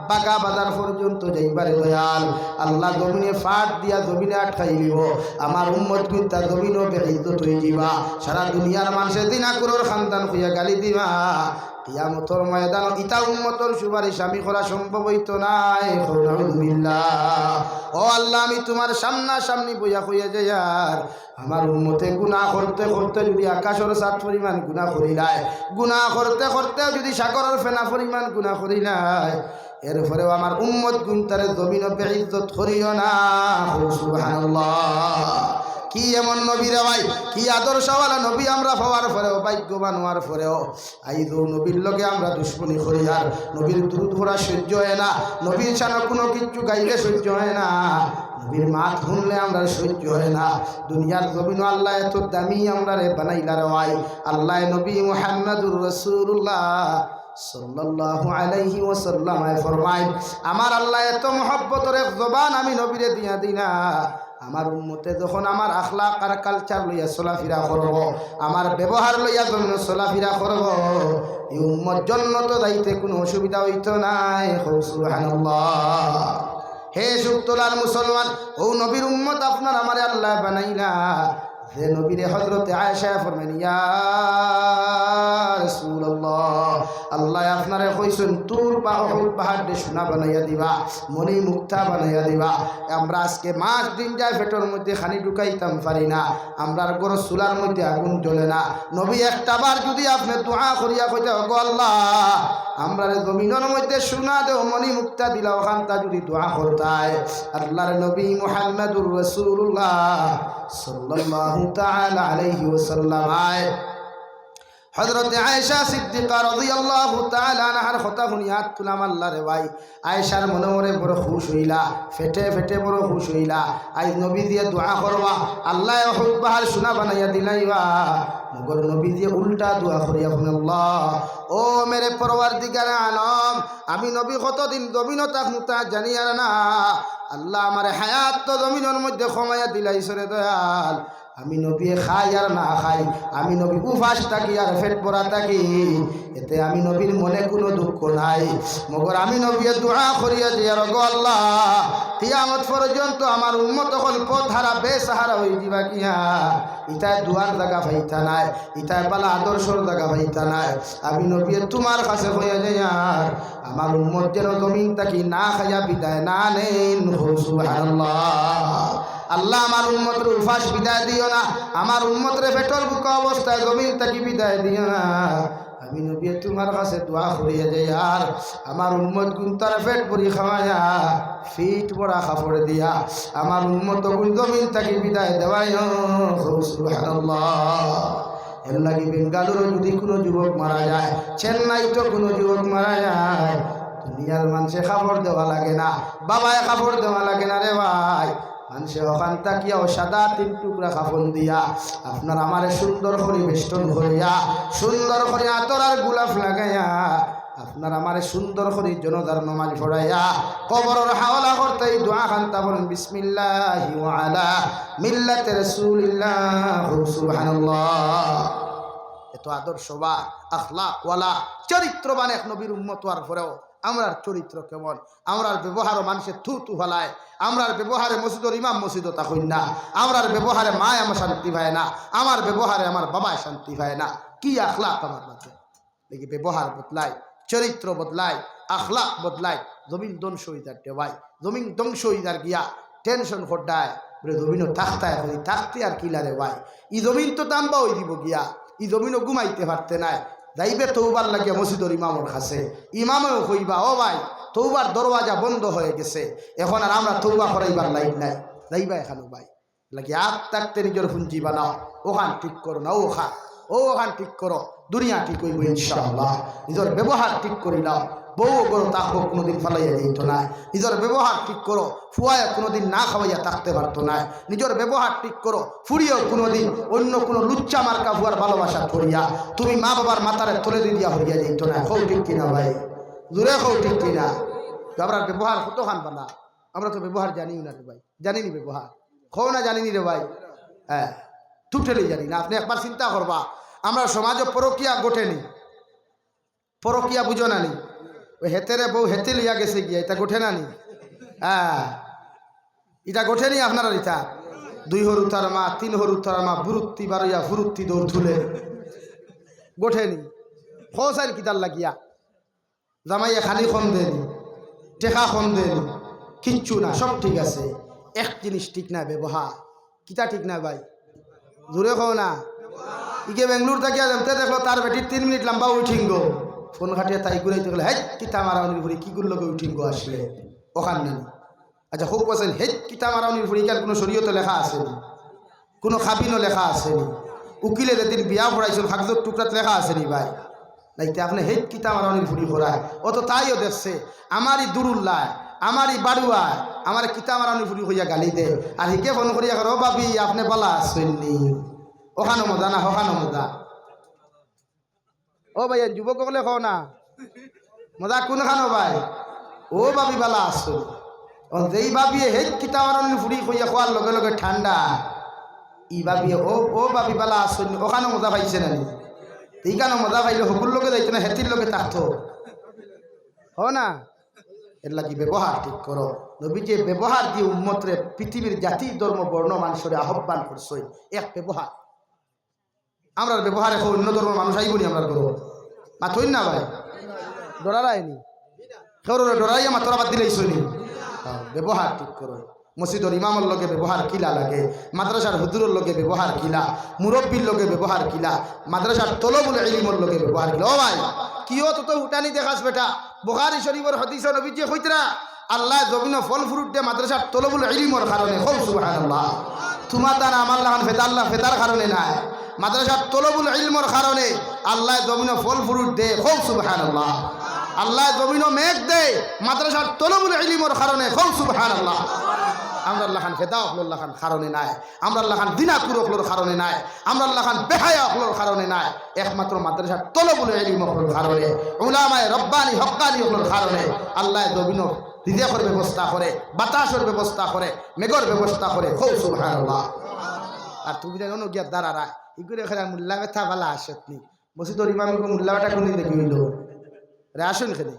বাগা বাজার পর্যন্ত যাইবারে দয়াল আল্লাহ জমিনে ফাট দিয়া জমিনে আটকাই দিব, আমার উম্মত কিন্তু জমিনও বেইজ্জত হয়ে যাবা, সারা দুনিয়ার মানুষের দিনা কুরোর খানদান হইয়া গালি দিবা। কিয়ামতের ময়দান ইতা উম্মতের সুপারিশ আমি করা সম্ভব হইতো নাই। নাউযুবিল্লাহ। ও আল্লাহ, আমি তোমার সামনাসামনি বইয়া হইয়া যাই, আর আমার উম্মতে গুনাহ করতে করতে যদি আকাশের সাত পরিমাণ গুনাহ করিলায়, গুনাহ করতে করতে যদি সাগরের ফেনা পরিমাণ গুনাহ করিলায়, এরপরেও আমার উম্মত গুনতারে জমিন বেইজ্জত করিও না। সুবহানাল্লাহ। কি এমন নবী রে ভাই, কি আদর্শওয়ালা নবী আমরা পাওয়ার পরেও, ভাগ্যবান হওয়ার পরেও আইজ নবীর লগে আমরা দুশ্মনী করি, আর নবীর দুরূদ পড়া সহ্য হয় না, নবীর সামনে কোনো কিছু গাইলে সহ্য হয় না, নবীর মাত শুনলে আমরা সহ্য হয় না। দুনিয়ার জমিন আল্লাহ এত দামি আমরা রে বানাইলা রে ভাই। আল্লাহ নবী মুহাম্মদুর রাসূলুল্লাহ সাল্লাল্লাহু আলাইহি ওয়াসাল্লাম ফরমায়, আমার আল্লাহ এত মহব্বতের এক জবান আমি নবীরে দিয়া দিনা, আমার উম্মতে যখন আমার আখলাক আর কালচার লইয়া চলাফেরা করব, আমার ব্যবহার লইয়া যখন চলাফেরা করব, এই উম্মত জান্নাতে যাইতে কোনো অসুবিধা হইতো নাই। সুবহানাল্লাহ। হে সুতরাং মুসলমান, ও নবীর উম্মত আপনার আমারে আল্লাহ বানাইলা। হে নবীরে হযরতে আয়েশা ফরমান, ইয়া রাসূলুল্লাহ, আল্লাহ আপনারে কইছেন তুর পাহাড় দে সোনা বানাইয়া দিবা, মনি মুক্তা বানাইয়া দিবা। আমরা আজকে মাস দিন যায় পেটের মধ্যে খানি ঢুকাইতাম পারি না, আমরার গরু চুলার মধ্যে আগুন জ্বলে না। নবী একটাবার যদি আপনি দোয়া করিয়া কইতে গো আল্লাহ আমরার জমিনের মধ্যে সোনা দেও, মনি মুক্তা দিলা, ওখানটা যদি দোয়া করতায়, আল্লাহর নবী মুহাম্মদুর রাসূলুল্লাহ সাল্লাল্লাহু তাআলা আলাইহি ওয়াসাল্লাম হযরত আয়েশা সিদ্দিকা রাদিয়াল্লাহু তাআলা আনহার কথা শুনিয়া তুলাম আল্লাহ রে ভাই। আয়েশার মনে মনে বড় খুশ হইলা, ফেটে ফেটে বড় খুশ হইলা। আই নবী দিয়ে দোয়া করবা, আল্লাহ উহুদ পাহাড় সোনা বানাইয়া দিলাইবা। মগর নবী দিয়ে উল্টা দোয়া করিয়া আল্লাহ ও মেরে পরওয়ারদিগার আলম, আমি নবী কতদিন জমিন তাকমুতা জানি আর না, আল্লাহ আমার হায়াত তো জমিনের মধ্যে কমাইয়া দিলাইছরে দয়াল। আমি নবী খাই আর না খাই, আমি নবী উপাস থাকি আর পেট ভরা থাকি, এতে আমি নবীর মনে কোনো দুঃখ নাই। মগর আমি নবী দোয়া করিয়া যে আর গো আল্লাহ কিয়ামত পর্যন্ত আমার উম্মত হল পথ হারা বেসাহারা হয়ে দিবা কিয়া, ইটায় দুয়ার জায়গা পাইতা নাই, ইটায় পালা আদর্শর জায়গা পাইতা নাই। আমি নবী তোমার কাছে হয়ে যাই আর আমার উম্মত যেন জমিন থাকি না খাইয়া বিদায় না নেন। সুবহানাল্লাহ। আল্লাহ আমার উম্মতের উপাস বিদায় দিও না, আমার উম্মতের পেটর বুকা অবস্থায় জমিন থাকি বিদায় দিও না। আমি নবী তোমার কাছে দোয়া করিয়া যাই আর আমার উম্মত গুণ তার পেট ভরি খাওয়াইয়া ফিট বড়া কাপড় দিয়া আমার উম্মত গুণ জমিন থাকি বিদায় দেওয়াই। সুবহানাল্লাহ। এর লাগি বেঙ্গালুরু যদি কোনো যুবক মারা যায়, চেন্নাই তো কোনো যুবক মারা যায়, দুনিয়ার মানুষে কাপড় দেওয়া লাগে না, বাবায় কাপড় দেওয়া লাগে না রে ভাই। মানুষে ওখান তাকিয়াও সাদা 3 টুকরা কাফন দিয়া আপনার আমারে সুন্দর করে বেষ্টন করিয়া, সুন্দর করে আতর আর গোলাপ লাগাইয়া, আপনার আমারে সুন্দর করে জনতার নামাজ পড়াইয়া কবরের হাওলা করতে দোয়া খান্তা বলেন বিসমিল্লাহি ওয়া আলা মিল্লাতি রাসূলিল্লাহ। সুবহানাল্লাহ। এত আদর্শবা আখলাকওয়ালা চরিত্রবান এক নবীর উম্মত হওয়ার পরেও আমরার চরিত্র কেমন, আমরার ব্যবহারও মানুষের থু থু ফেলায়, আমরার ব্যবহারে মসজিদর ইমাম মসজিদও তা হই না, আমরার ব্যবহারে মায় আমার শান্তি পায় না, আমার ব্যবহারে আমার বাবায় শান্তি পায় না। কি আখলাক আমার মাঝে দেখি ব্যবহার বদলায়, চরিত্র বদলায়, আখলাক বদলায়, জমিন ধ্বংস হয়ে যার ভাই, জমিন ধ্বংস হয়ে যার গিয়া টেনশন খড্ডায় বলে জমিনও থাকতায় করি থাকতে আর কিলারে ভাই, ই জমিন তো দাম্বা হয়ে দিব গিয়া, ই জমিনও ঘুমাইতে পারতে নাই, যাইবে তৌবার লাগিয়া মসজিদর ইমামর কাছে, ইমামেও কইবা ও ভাই তৌবার দরওয়াজা বন্ধ হয়ে গেছে, এখন আর আমরা তৌবা করাইবার লাইন নাই, যাইবা এখানে ভাই লাগে আপ থাকতে নিজের পুঞ্জি বানাও, ওখান ঠিক করো না ওখান ঠিক করো, দুনিয়া ঠিক হইব ইনশাআল্লাহ। নিজের ব্যবহার ঠিক করি নাও, বউ করো তাকবো কোনোদিন ফালাইয়া দিত না, নিজের ব্যবহার ঠিক করো, ফুয়ায় কোনোদিন না খাওয়াইয়া থাকতে পারতো না, নিজের ব্যবহার ঠিক করো, ফুরিয়েও কোনোদিন অন্য কোনো লুচ্চা মার্কা ফুয়ার ভালোবাসা করিয়া তুমি মা বাবার মাথারে তলে দিয়া হরিয়া দিত না। হও ঠিক কিনা ভাই, জোরে হও ঠিক কিনা? আমরা ব্যবহার কত খান বানা, আমরা তো ব্যবহার জানিও না রে ভাই, জানিনি ব্যবহার, হও না জানিনি রে ভাই, হ্যাঁ টুটেলি জানি না। আপনি একবার চিন্তা করবা, আমরা সমাজে পরকিয়া গোটেনি, পরকিয়া বুঝো না নি, ওই হেতেরে বউ হেতে লিয়া গেছে গিয়া, এটা গোঠে না নি? হ্যাঁ এটা গোঠেনি আপনার ইটা, 2 হরু তার মা 3 হরু তার মা বুরুত্তি বারইয়া ফুরুত্তি দৌড় তুলে গোঠেনি, খোসাইল কিতার লাগিয়া জামাইয়া খালি কম দেয়নি, টেকা কম দেয়নি, কিচ্ছু না, সব ঠিক আছে। এক জিনিস ঠিক না, ব্যবহার কিতা ঠিক না ভাই, জোরে কও না। ইকে বেঙ্গলোর থাকিয়া যেমতে দেখলো তার বেটির 3 মিনিট লম্বা উঠিঙ্গো, ফোন খাটিয়া তাই ঘুরাইতে গেলে হেট কিতা মারাউনির ফুরি কি গুলো উঠিঙ্গো আসলে ওখান নেই। আচ্ছা খুব বলছেন হেট কিতা মারাউনির ফুরি, কার কোনো শরীয়তে লেখা আসেনি, কোনো খাবিনও লেখা আসেনি, উকিলে যেদিন বিয়া পড়াইছিল কাগজের টুকরাত লেখা আসেনি ভাই, নাইতে আপনি হেট কিতা মারাউনির ফুরি করায়, ও তো তাইও দেখছে আমারই দুরুল্লাহ আমারই বাড়ুয়ায় আমার কিতা মারাউনির ফুরি হইয়া গালি দে, আর হিকে ফোন করিয়া ও ভাবি আপনি বলা আসেননি, ওখানো মজা না ওখানো মজা। ও ভাই যুবক বলে কও না মজা কোনখানো ভাই, ও ভাবি বালা আসো যেই ভাবিয়ে সেই কিতাবার ফুরি কইয়া খোয়ার লগে লগে ঠান্ডা ই ভাবিয়ে ও ভাবি বালা আসুন ওখানে মজা পাইছে না এইখানে মজা পাইলে সকল লোকে যাইতো না হেতির লোকে থাকতো হ না এর লাগি ব্যবহার ঠিক করো নবী যে ব্যবহার দিয়ে উম্মতরে পৃথিবীর জাতি ধর্ম বর্ণ মানুষের আহ্বান করছই এক ব্যবহার আমরা ব্যবহার এখন অন্য ধর্মের মানুষ আইবনি আমরা করো মাথই না ভাই ডরারায়নি কেউ ডরাইয়া মাতরা বাদ দিলেইছনি ব্যবহার ঠিক করো মসজিদর ইমামর লগে ব্যবহার কিলা লাগে মাদ্রাসার হুজুরের লগে ব্যবহার কিলা মুরব্বীর লগে ব্যবহার কিলা মাদ্রাসার তলবুল ইলমর লগে ব্যবহার কিলা ও ভাই কিও তো উঠানি দেখাস বেটা বুখারী শরীফের হাদিস নবী যে কইতরা আল্লাহ জমিন ফল ফ্রুট দে মাদ্রাসার তলবুল ইলমর কারণে খুব সুবহানাল্লাহ তোমার দান আমার লাগান ফেদাল্লাহ ফেদার কারণে নাই মাদ্রাসার তলবুল ইলমর কারণে আল্লাহ জমিন ফল ফ্রুট দে খুব সুবহানাল্লাহ আল্লাহ জমিন মেঘ দে মাদ্রাসার তলবুল ইলমর কারণে খুব সুবহানাল্লাহ আমরা আল্লাহ খান ফেদা অখলোর খান কারণে নাই আমরা আল্লাহ খান দিনাকুর অখলোর কারণে নাই আমরা আল্লাহ খান বেহায়া অখলোর কারণে নাই একমাত্র মাদ্রাসার তলবুল ইলম অখলোর কারণে উলামায়ে রব্বানি হক্কানি অখলোর কারণে আল্লাহ জমিন রিজিকের ব্যবস্থা করে বাতাসের ব্যবস্থা করে মেঘের ব্যবস্থা করে খুব সুবহানাল্লাহ আর তুমি জানো গিয়া দাঁড়ারা ইগুরে খেলা মুল্লা ব্যথা বালা আসতনি মসজিদর ইমামকে মুল্লা বেটা কোনদিন দেখি হইল রে আসুন খেলে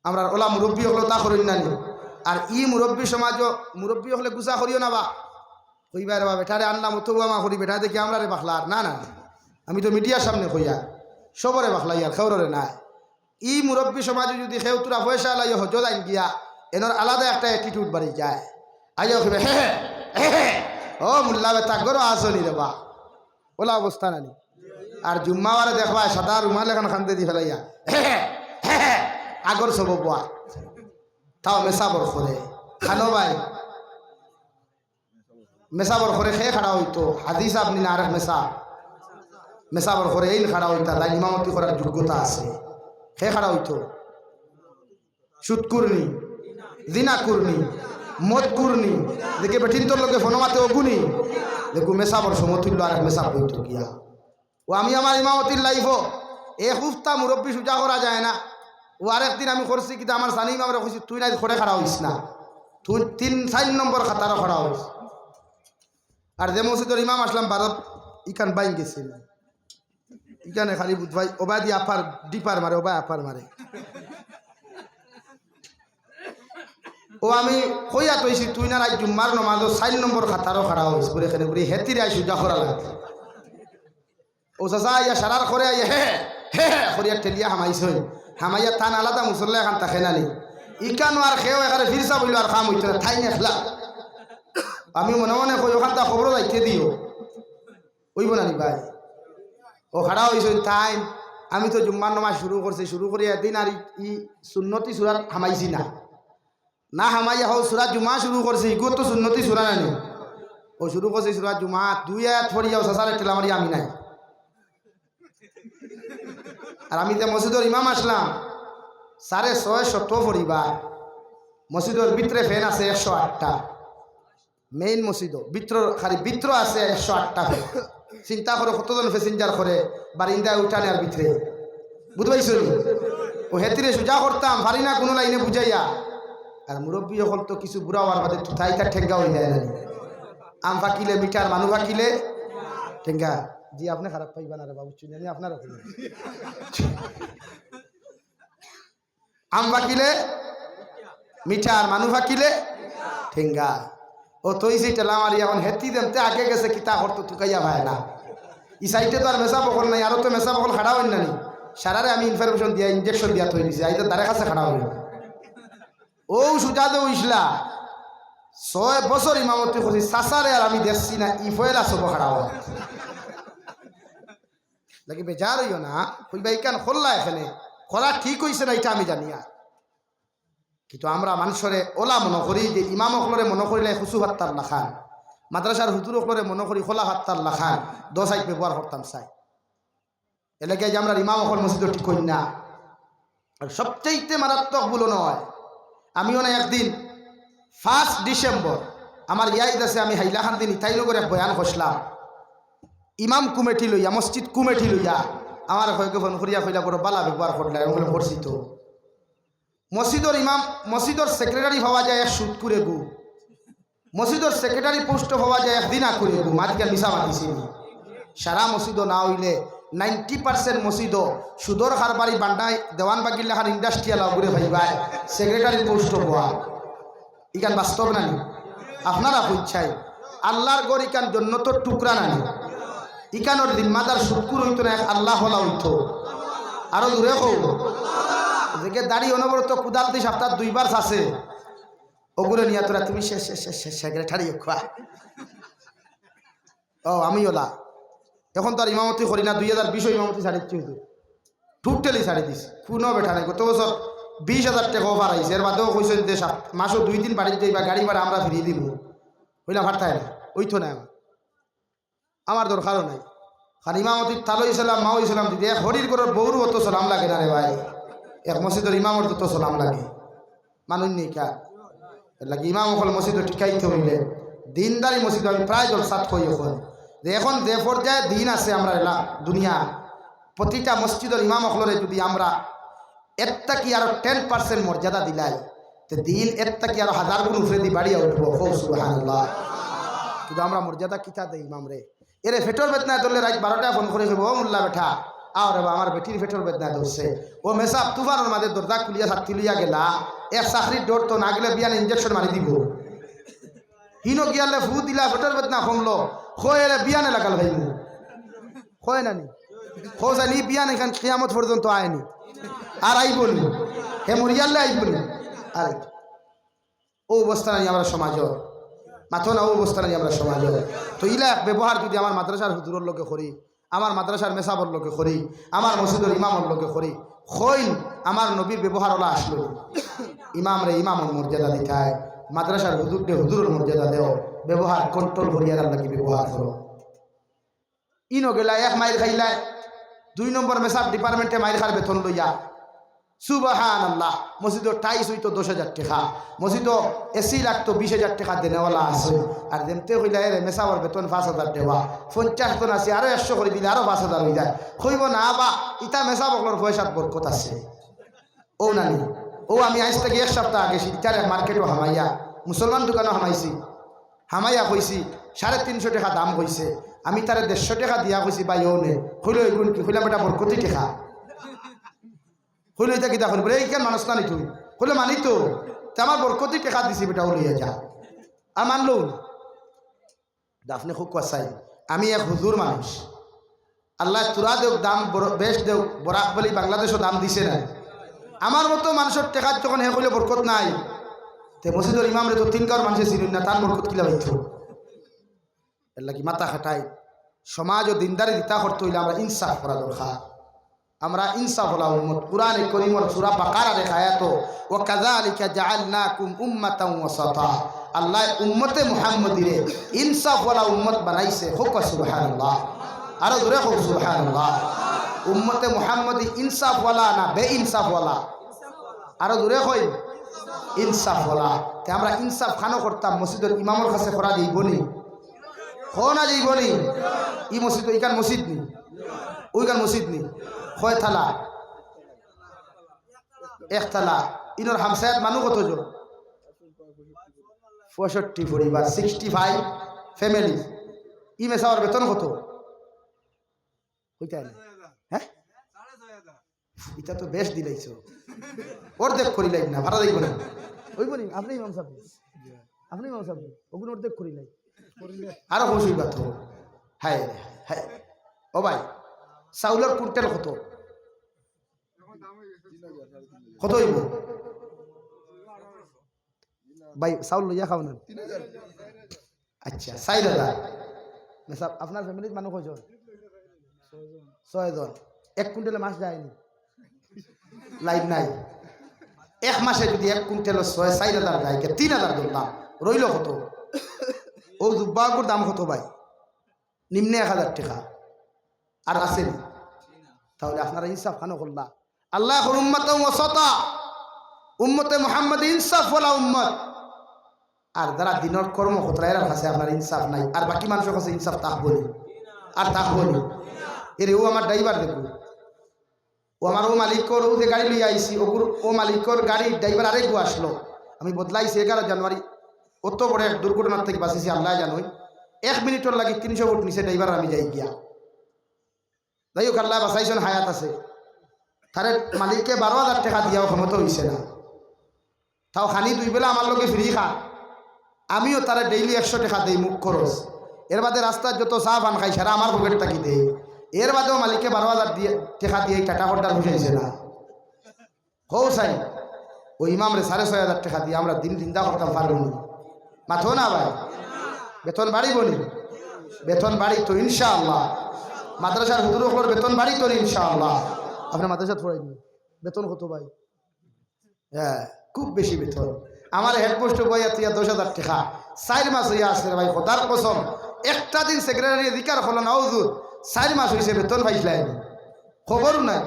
আমরা ওলা মুরব্বী হলো তা করেন না নি আর ই মুরব্বী সমাজ মুরব্বী হলে গুছা করিও না বা কইবার বা বেটারে আনলাম তো আমা করি বেটা দেখি আমরা রে বাখলা না না আমি তো মিডিয়ার সামনে কইয়া সবরে বাখলাই আর খেউরে না ই মুরব্বী সমাজে যদি খেউ তোরা পয়সা লাই হজ যাই গিয়া এনার আলাদা একটা অ্যাটিটিউড বাড়ি যায় আইয়া কইবে হে ও মুল্লা বেটা গরো আসনি রে বা ওলা অবস্থা নানি আর জুম্মাওয়ারে দেখবা সাদা রুমাল এখন খানতে দি ফেলাইয়া আগর সব বুয়া তাও মেসাবর করে খানো ভাই মেসাবর করে খেয়ে খাড়া হইতো হাদিস আপনি না আরেক মেসাবর করে এই খাড়া হইতা তাই ইমামতি করার যোগ্যতা আছে খেয়ে খাড়া হইতো সুদ কুরনি জিনা কুরনি মদ কুরনি দেখে বেঠিন তোর লোকে ফনমাতে অগুনি দেখো মেসাবর সমতুল্য আরেক মেসাব হইতো গিয়া ও আমি আমার ইমামতির লাইফও এ হুফতা মুরব্বী সুজা করা যায় না ও আরেকদিন আমি করছি কিন্তু আমার সানি ইমামরা কইছি তুই না খড়ে খাড়া হইস না তুই 3-4 নম্বর খাতারও খাড়া হইস আর যে মসজিদের ইমাম আসলাম ভারত ইখান বাইন গেছিল ইখানে খালি ভাই ওবাই দিয়ে আপার ডিপার মারে ওবাই আপার মারে ও আমি কইয়া তৈছি তুই না রাজ জুম্মার নমাজ 4 নম্বর খাতারও খাড়া হইস বলে এখানে বলি হেতিরে আই সুজা করা লাগে ও চাচা ইয়া সারার করে আইয়া হে করিয়া ঠেলিয়া হামাইছই হামাইয়া থান আলাদা মুসল্লা এখান তাকে নানি ইকানো আর খেয়েও এখানে ফিরসা বইল আর খাম হইতো না ঠাই নেখলা আমি মনে মনে কই ওখান তা খবরও যাইতে দিও ওইব নানি ভাই ও খাড়া হয়েছে ঠাই আমি তো জুম্মার নামাজ শুরু করি একদিন আর ই সুন্নতি সুরাত হামাইছি না হামাইয়া হোক সুরাত জুমা শুরু করছে ইগো তো সুন্নতি সুরা নানি ও শুরু করছে সুরাত জুমা 2 আয়াত পড়িয়াও সাসারে ঠেলা মারি আমি নাই আর আমি তো মসজিদের ইমাম আসলাম 650 পরিবার মসজিদের ভিতরে ফ্যান আছে 108টা মেইন মসজিদ ভিতর খালি ভিতর আছে 108টা ফ্যান চিন্তা করো কতজন প্যাসেঞ্জার করে বারিন্দায় উঠানে আর ভিতরে বুঝবাইছ ও হেতিরে সোজা করতাম পারি না কোনো লাইনে বুঝাইয়া আর মুরব্বী হল তো কিছু বুড়া হওয়ার বাদে তাইতার ঠেঙ্গা হয়ে যায় না আম ফাঁকিলে মিঠার মানু ফাঁকিলে ঠেঙ্গা জি আপনি খারাপ পাইবা না রে বাবু চিনি আপনারও আম ফাঁকিলে মিঠা আর মানু ফাঁকিলে ঠেঙ্গা ও তৈছি টেলা মারি এখন হেতি দেমতে আগে গেছে কিতা করতো তুকাইয়া ভাই না ই সাইডে তো আর মেসা বকল নাই আরও তো মেসা বকল খাড়া হইন না নি সারারে আমি ইনফরমেশন দিয়া ইঞ্জেকশন দিয়া তৈরি দিছি আই তো তারে কাছে খাড়া হইল ও সুজা দে উইসলা 6 বছর ইমামতি করছি সাসারে আর আমি দেখছি না ইফয়েলা সব খাড়া হয় নাকি বেজার হইও না কইবা ইকান খোল্লা এখানে খোলা ঠিক হইছে না এটা আমি জানি আর কিন্তু আমরা মানুষরে ওলা মনে করি যে ইমাম অকলরে মনে করিলে খুশু হাত্তার লাখান মাদ্রাসার হুজুর অকলরে মনে করি খোলা হাত্তার লাখান 10 আইট ব্যবহার করতাম চাই এলাকায় যে আমরা ইমাম অকল মসজিদ ঠিক করি না আর সবচেয়ে মারাত্মক বলো নয় আমিও না একদিন 1 ডিসেম্বর আমার ইয়াদ আছে আমি হাইলাখান দিন ইতাইনগর এক বয়ান করলাম ইমাম কমিটি লইয়া মসজিদ কমিটি লইয়া আমার হয়তো ফোন করিয়া কইলা বড় বালা ব্যবহার করলে আমি করছি তো মসজিদর ইমাম মসজিদর সেক্রেটারি হওয়া যায় এক সুদ করে গু, মসজিদর সেক্রেটারি পোস্ট হওয়া যায় একদিন করে গু, মাঝকে মিশা মাতিছি সারা মসজিদ না হইলে 90% মসজিদ সুদর কারবারি বান্ডায় দেওয়ান বাগির লেখার ইন্ডাস্ট্রিয়াল ঘুরে ভাইবাই সেক্রেটারি পোস্ট হওয়া ইকান বাস্তব নানি আপনারা বুঝছাই আল্লাহর গড় ইকান জন্য তো টুকরা নানি ইকানোর জিম্মাদার শুকুর হইতো না আল্লাহ হলা হইতো আরো দূরে হোক যে দাড়ি অনবরত কুদালতি সপ্তাহ 2 বার আছে ওগুলো নিয়ে তোরা তুমি সেক্রেটারি খোয়া ও আমি ওলা এখন তো আর ইমামতি করি না 2020 ইমামতি ছাড়ি হইতো ঠুকটেলি ছাড়ি দিস কোনো বেঠা নাই গত বছর 20,000 টাকা অফার আইছে এর বাদেও কইছেন যে মাসও 2-3 বাড়িতে যাইবা গাড়ি ভাড়া আমরা ফিরিয়ে দিব হইলা ভাড়তায় না ওইতো না আমার দরকারও নাই খালি ইমামতি তালো ইসলাম মাও ইসলাম দিদি এক হরির ঘরের বউর অত সালাম লাগে না রে ভাই এক মসজিদের ইমামর তো সালাম লাগে মানুষ নেই কা লাগে ইমাম হল মসজিদ টিকাইতে হইলে দিনদারি মসজিদ আমি প্রায় জলসাত হই এখন যে পর্যায়ে দিন আছে আমরা এলা দুনিয়া প্রতিটা মসজিদের ইমাম হলরে যদি আমরা একটা কি আরো 10% মর্যাদা দিলাই তো দিন একটা কি আরো 1000 গুণ উপরে দি বাড়িয়া উঠবো সুবহানাল্লাহ কিন্তু আমরা মর্যাদা কিতা দেই ইমাম রে এরে ফেটর বেদনায় ধরলে রাত 12টা ফোন করে ও মোল্লা বেঠা আও রে আমার বেটির ফেটর বেদনায় ধরছে ও মেসাব তুফানের মাঝে দরজা খুলিয়া ছাত্রী লইয়া গেলা এক চাকরির ডোর তো না গেলে বিয়ান ইঞ্জেকশন মারি দিব হিনো গিয়ালে ফু দিলা ফেটর বেদনা কমলো খোয়েরে বিয়ানে লাগাল ভাই খোয় না নি খো জানি বিয়ান এখান কিয়ামত পর্যন্ত আয়নি আর আই বলি হে মরিয়াল্লে আই বলি আর ও অবস্থা নাই আমরা সমাজ মাথো না ও অবস্থা নাই আমরা সমাজ তো ইলা ব্যবহার যদি আমার মাদ্রাসার হুজুরের লোকে করি আমার মাদ্রাসার মেসাবর লোকে করি আমার মসজিদের ইমামর লোকে করি খইন আমার নবীর ব্যবহার ওলা আসলো ইমাম রে ইমামর মর্যাদা দিতায় মাদ্রাসার হুজুরকে হুজুরের মর্যাদা দেও ব্যবহার কন্ট্রোল করিয়া লাগি ব্যবহার করো ইনো গেলা 1 মাইল খাইলায় 2 নম্বর মেসাব ডিপার্টমেন্টে মাইল খার বেতন লইয়া সুবহানাল্লাহ মসজিদ টাইস হইতো 10,000 টাকা মসজিদ এসি লাগতো 20,000 টাকা দেনেওয়ালা আছে আর দেমতে হইলা এর মেসাবর বেতন 5,000 দেওয়া 50 জন আছে আরো 100 করে দিলে আরো 5,000 হয়ে যায় কইব না বা ইটা মেসাবকলর পয়সার বরকত আছে ও নানি ও আমি আজ থেকে 1 সপ্তাহ আগে শিলচারে মার্কেটও হামাইয়া মুসলমান দোকানও হামাইছি হামাইয়া কইছি 350 টাকা দাম কইছে আমি তারে 150 টাকা দিয়া কইছি ভাই ও নে কইলো এগুন কি কইলাম এটা বরকতি টাকা হইলে এটা কিতা করবো এই কেন মানুষ না নি তুই হলে মানি তো আমার বরকতি টাকা দিছি বেটা লইয়া যা আর মানলো দাফনে খুব কষাই আমি এক হুজুর মানুষ আল্লাহ তুরা দেও দাম বেশ দেও বরাক বলি বাংলাদেশও দাম দিছে না আমার মতো মানুষের টেকার যখন হে করলে বরকত নাই তে মসজিদের ইমাম রে তো 3 কার মানুষের চিনুন না তার বরকত কিলা হইতো এর লাগি মাথা খাটাই সমাজ ও দিনদারি দিতা করতে হইলে আমরা ইনসাফ করা দরকার আমরা ইনসাফ ওয়ালা উম্মত কুরআনে কারীমের সূরা বাকারার এক আয়াত ওয়া কাযালিকা জাআলনাকুম উম্মাতান ওয়াসাতা আল্লাহ উম্মতে মুহাম্মদিরে ইনসাফ ওয়ালা উম্মত বানাইছে হোক সুবহানাল্লাহ আরো জোরে হোক সুবহানাল্লাহ উম্মতে মুহাম্মদি ইনসাফ ওয়ালা না বেইনসাফ ওয়ালা আরো জোরে কই ইনসাফ ওয়ালা তে আমরা ইনসাফ খানো করতাম মসজিদের ইমামের কাছে করা যাইবনি কোনা যাইবনি ই মসজিদ ইকান মসজিদ নি ওইকান মসজিদ নি কয় থালা 1 থালা ইনর হামসায়াত মানুষ কতজন 65 পরিবার 65 ফ্যামিলি ই মেসাওয়ার বেতন কত হইতাই না হ্যাঁ এটা তো বেশ দিলাইছো অর্ধেক করিলাই না ভাড়া দেব না ওইবনি আপনি ইমাম সাহেব ওগুন অর্ধেক করিলাই আরো খুশি কথা হায় হায় ও ভাই চাউলের কুইন্টাল কত কত হইব ভাই চাউল লইয়া খাও না 3,000 আচ্ছা 4,000 মেসাব আপনার ফ্যামিলির মানুষ কয়জন 6 জন 1 কুইন্টালে মাছ যায়নি লাইন নাই 1 মাসে যদি 1 কুইন্টাল 4,000 যায় 3,000 ধরলাম রইল কত ও জুব্বাগুর দাম কত ভাই নিম্নে 1,000 টাকা আর আসেন তাহলে আপনারা ইনসাফ খানো করলা আল্লাহ উম্মত ওয়াসাতা উম্মতে মুহাম্মদ ইনসাফ ওয়ালা উম্মত আর যারা দিনের কর্ম কতরা এর কাছে আপনার ইনসাফ নাই আর বাকি মানুষের কাছে ইনসাফ তাকবনি আর তাকবনি এর ও আমার ড্রাইভার দেখো ও আমার ও মালিকর ও যে গাড়ি লিয়ে আইসি ও মালিকর গাড়ির ড্রাইভার আরেক গো আসলো আমি বদলাইছি 11 জানুয়ারি অত বড় এক দুর্ঘটনার থেকে বাঁচিছি আল্লাহ জানোই 1 মিনিটর লাগি 300 ফুট নিচে ড্রাইভার আমি যাই গিয়া যাই হোক আল্লাহ বাঁচাইছেন হায়াত আছে তারে মালিককে 12,000 টাকা দিয়াও ক্ষমতা হয়েছে না তাও খানি 2 বেলা আমার লোকে ফ্রি খা আমিও তারা ডেইলি 100 টাকা দেই মুখ খরচ এর বাদে রাস্তার যত চা পান খাই সারা আমার পকেট টাকি দেয় এর বাদেও মালিককে 12,000 দিয়ে টাকা দিয়ে টাটা হড্ডার বুঝাইছে না হও চাই ওই ইমামরে 6,500 টাকা দিয়ে আমরা দিন চিন্তা করতাম পারবো না মাথো না ভাই বেতন বাড়িব নি বেতন বাড়ি তো ইনশাআল্লাহ মাদ্রাসার হুজুরগুলোর বেতন বাড়ি তো ইনশাআল্লাহ আপনার মাদ্রাসা থোড়াই দিন বেতন কত ভাই হ্যাঁ খুব বেশি বেতন আমার হেডপোস্ট বইয়া 10,000 টাকা 4 মাস হইয়া আসছে ভাই খোদার কসম একটা দিন সেক্রেটারি অধিকার হলো না হুজুর 4 মাস হয়েছে বেতন পাইছিলেন খবরও নাই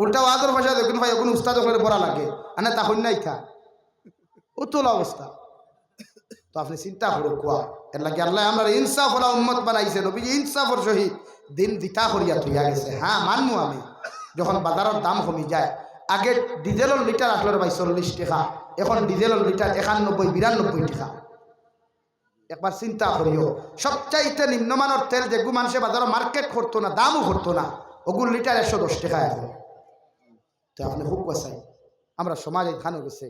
উল্টা আদর ভাষা দেখুন ভাই এখন উস্তাদ ওখানে বড়া লাগে আনে তখন নাই খা উত্তল অবস্থা তো আপনি চিন্তা করো কোয়া এর লাগে আল্লাহ আমরা ইনসাফ ওলা উম্মত বানাইছে নবী ইনসাফর সহিত দিন দিতা করিয়া থইয়া গেছে হ্যাঁ মানমু আমি যখন বাজারের দাম কমে যায় আগে ডিজেলের লিটার আসলে ভাই 40 টাকা এখন ডিজেলের লিটার 91-92 টাকা একবার চিন্তা করিও সবচাইতে নিম্নমানের তেল যেগু মানুষে বাজারে মার্কেট করতো না দামও করতো না ওগুলো লিটার 110 টাকা এখন তো আপনি খুব বাসাই আমরা সমাজে খানো গেছে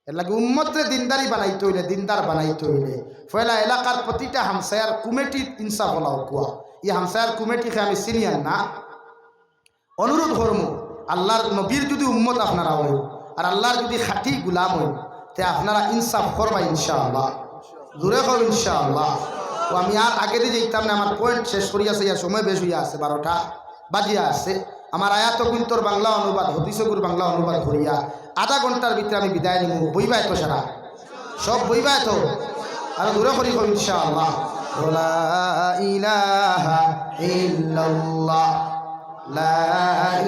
এর লাগে উম্মতরে দিনদারি বানাইতে হইলে দিনদার বানাইতে হইলে ফয়লা এলাকার প্রতিটা হামসায়ার কমিটি ইনসাফ হলাও কুয়া এই হামসায়ার কমিটিকে আমি সিনিয়র না অনুরোধ করবো আল্লাহর নবীর যদি উম্মত আপনারা হয় আর আল্লাহর যদি খাঁটি গুলাম হয় তে আপনারা ইনসাফ করবা ইনশাআল্লাহ জোরে কর ইনশাআল্লাহ তো আমি আর আগে দিয়ে যেতাম না আমার পয়েন্ট শেষ করিয়াছে ইয়া সময় বেশ হইয়া আছে 12টা বাজিয়া আছে আমার আয়াত কুন্তর বাংলা অনুবাদ হদিসগুর বাংলা অনুবাদ করিয়া আধা ঘন্টার ভিতরে আমি বিদায় নিব বইবাই তো সারা সব বইবাই তো আর দূরে করি কর ইনশাআল্লাহ লা ইলাহা ইল্লাল্লাহ লা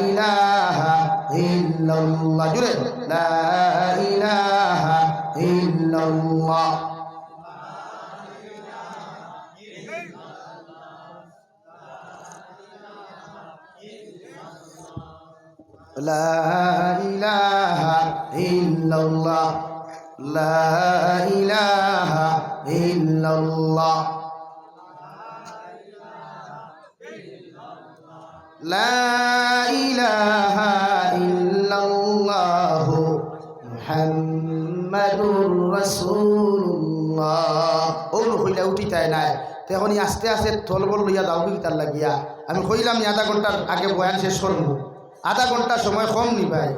ইলাহা ইল্লাল্লাহ জুড়ে লা ইলাহা ইল্লাল্লাহ لا إله إلا الله لا إله إلا الله لا إله إلا الله محمد رسول الله ওগুলো হইলে উঠি তাই নাই তখন আস্তে আস্তে থলবল লইয়া দাও কি তার লাগিয়া আমি কইলাম আধা ঘন্টার আগে বয়ান শেষ করবো আধা ঘন্টা সময় কম নি ভাই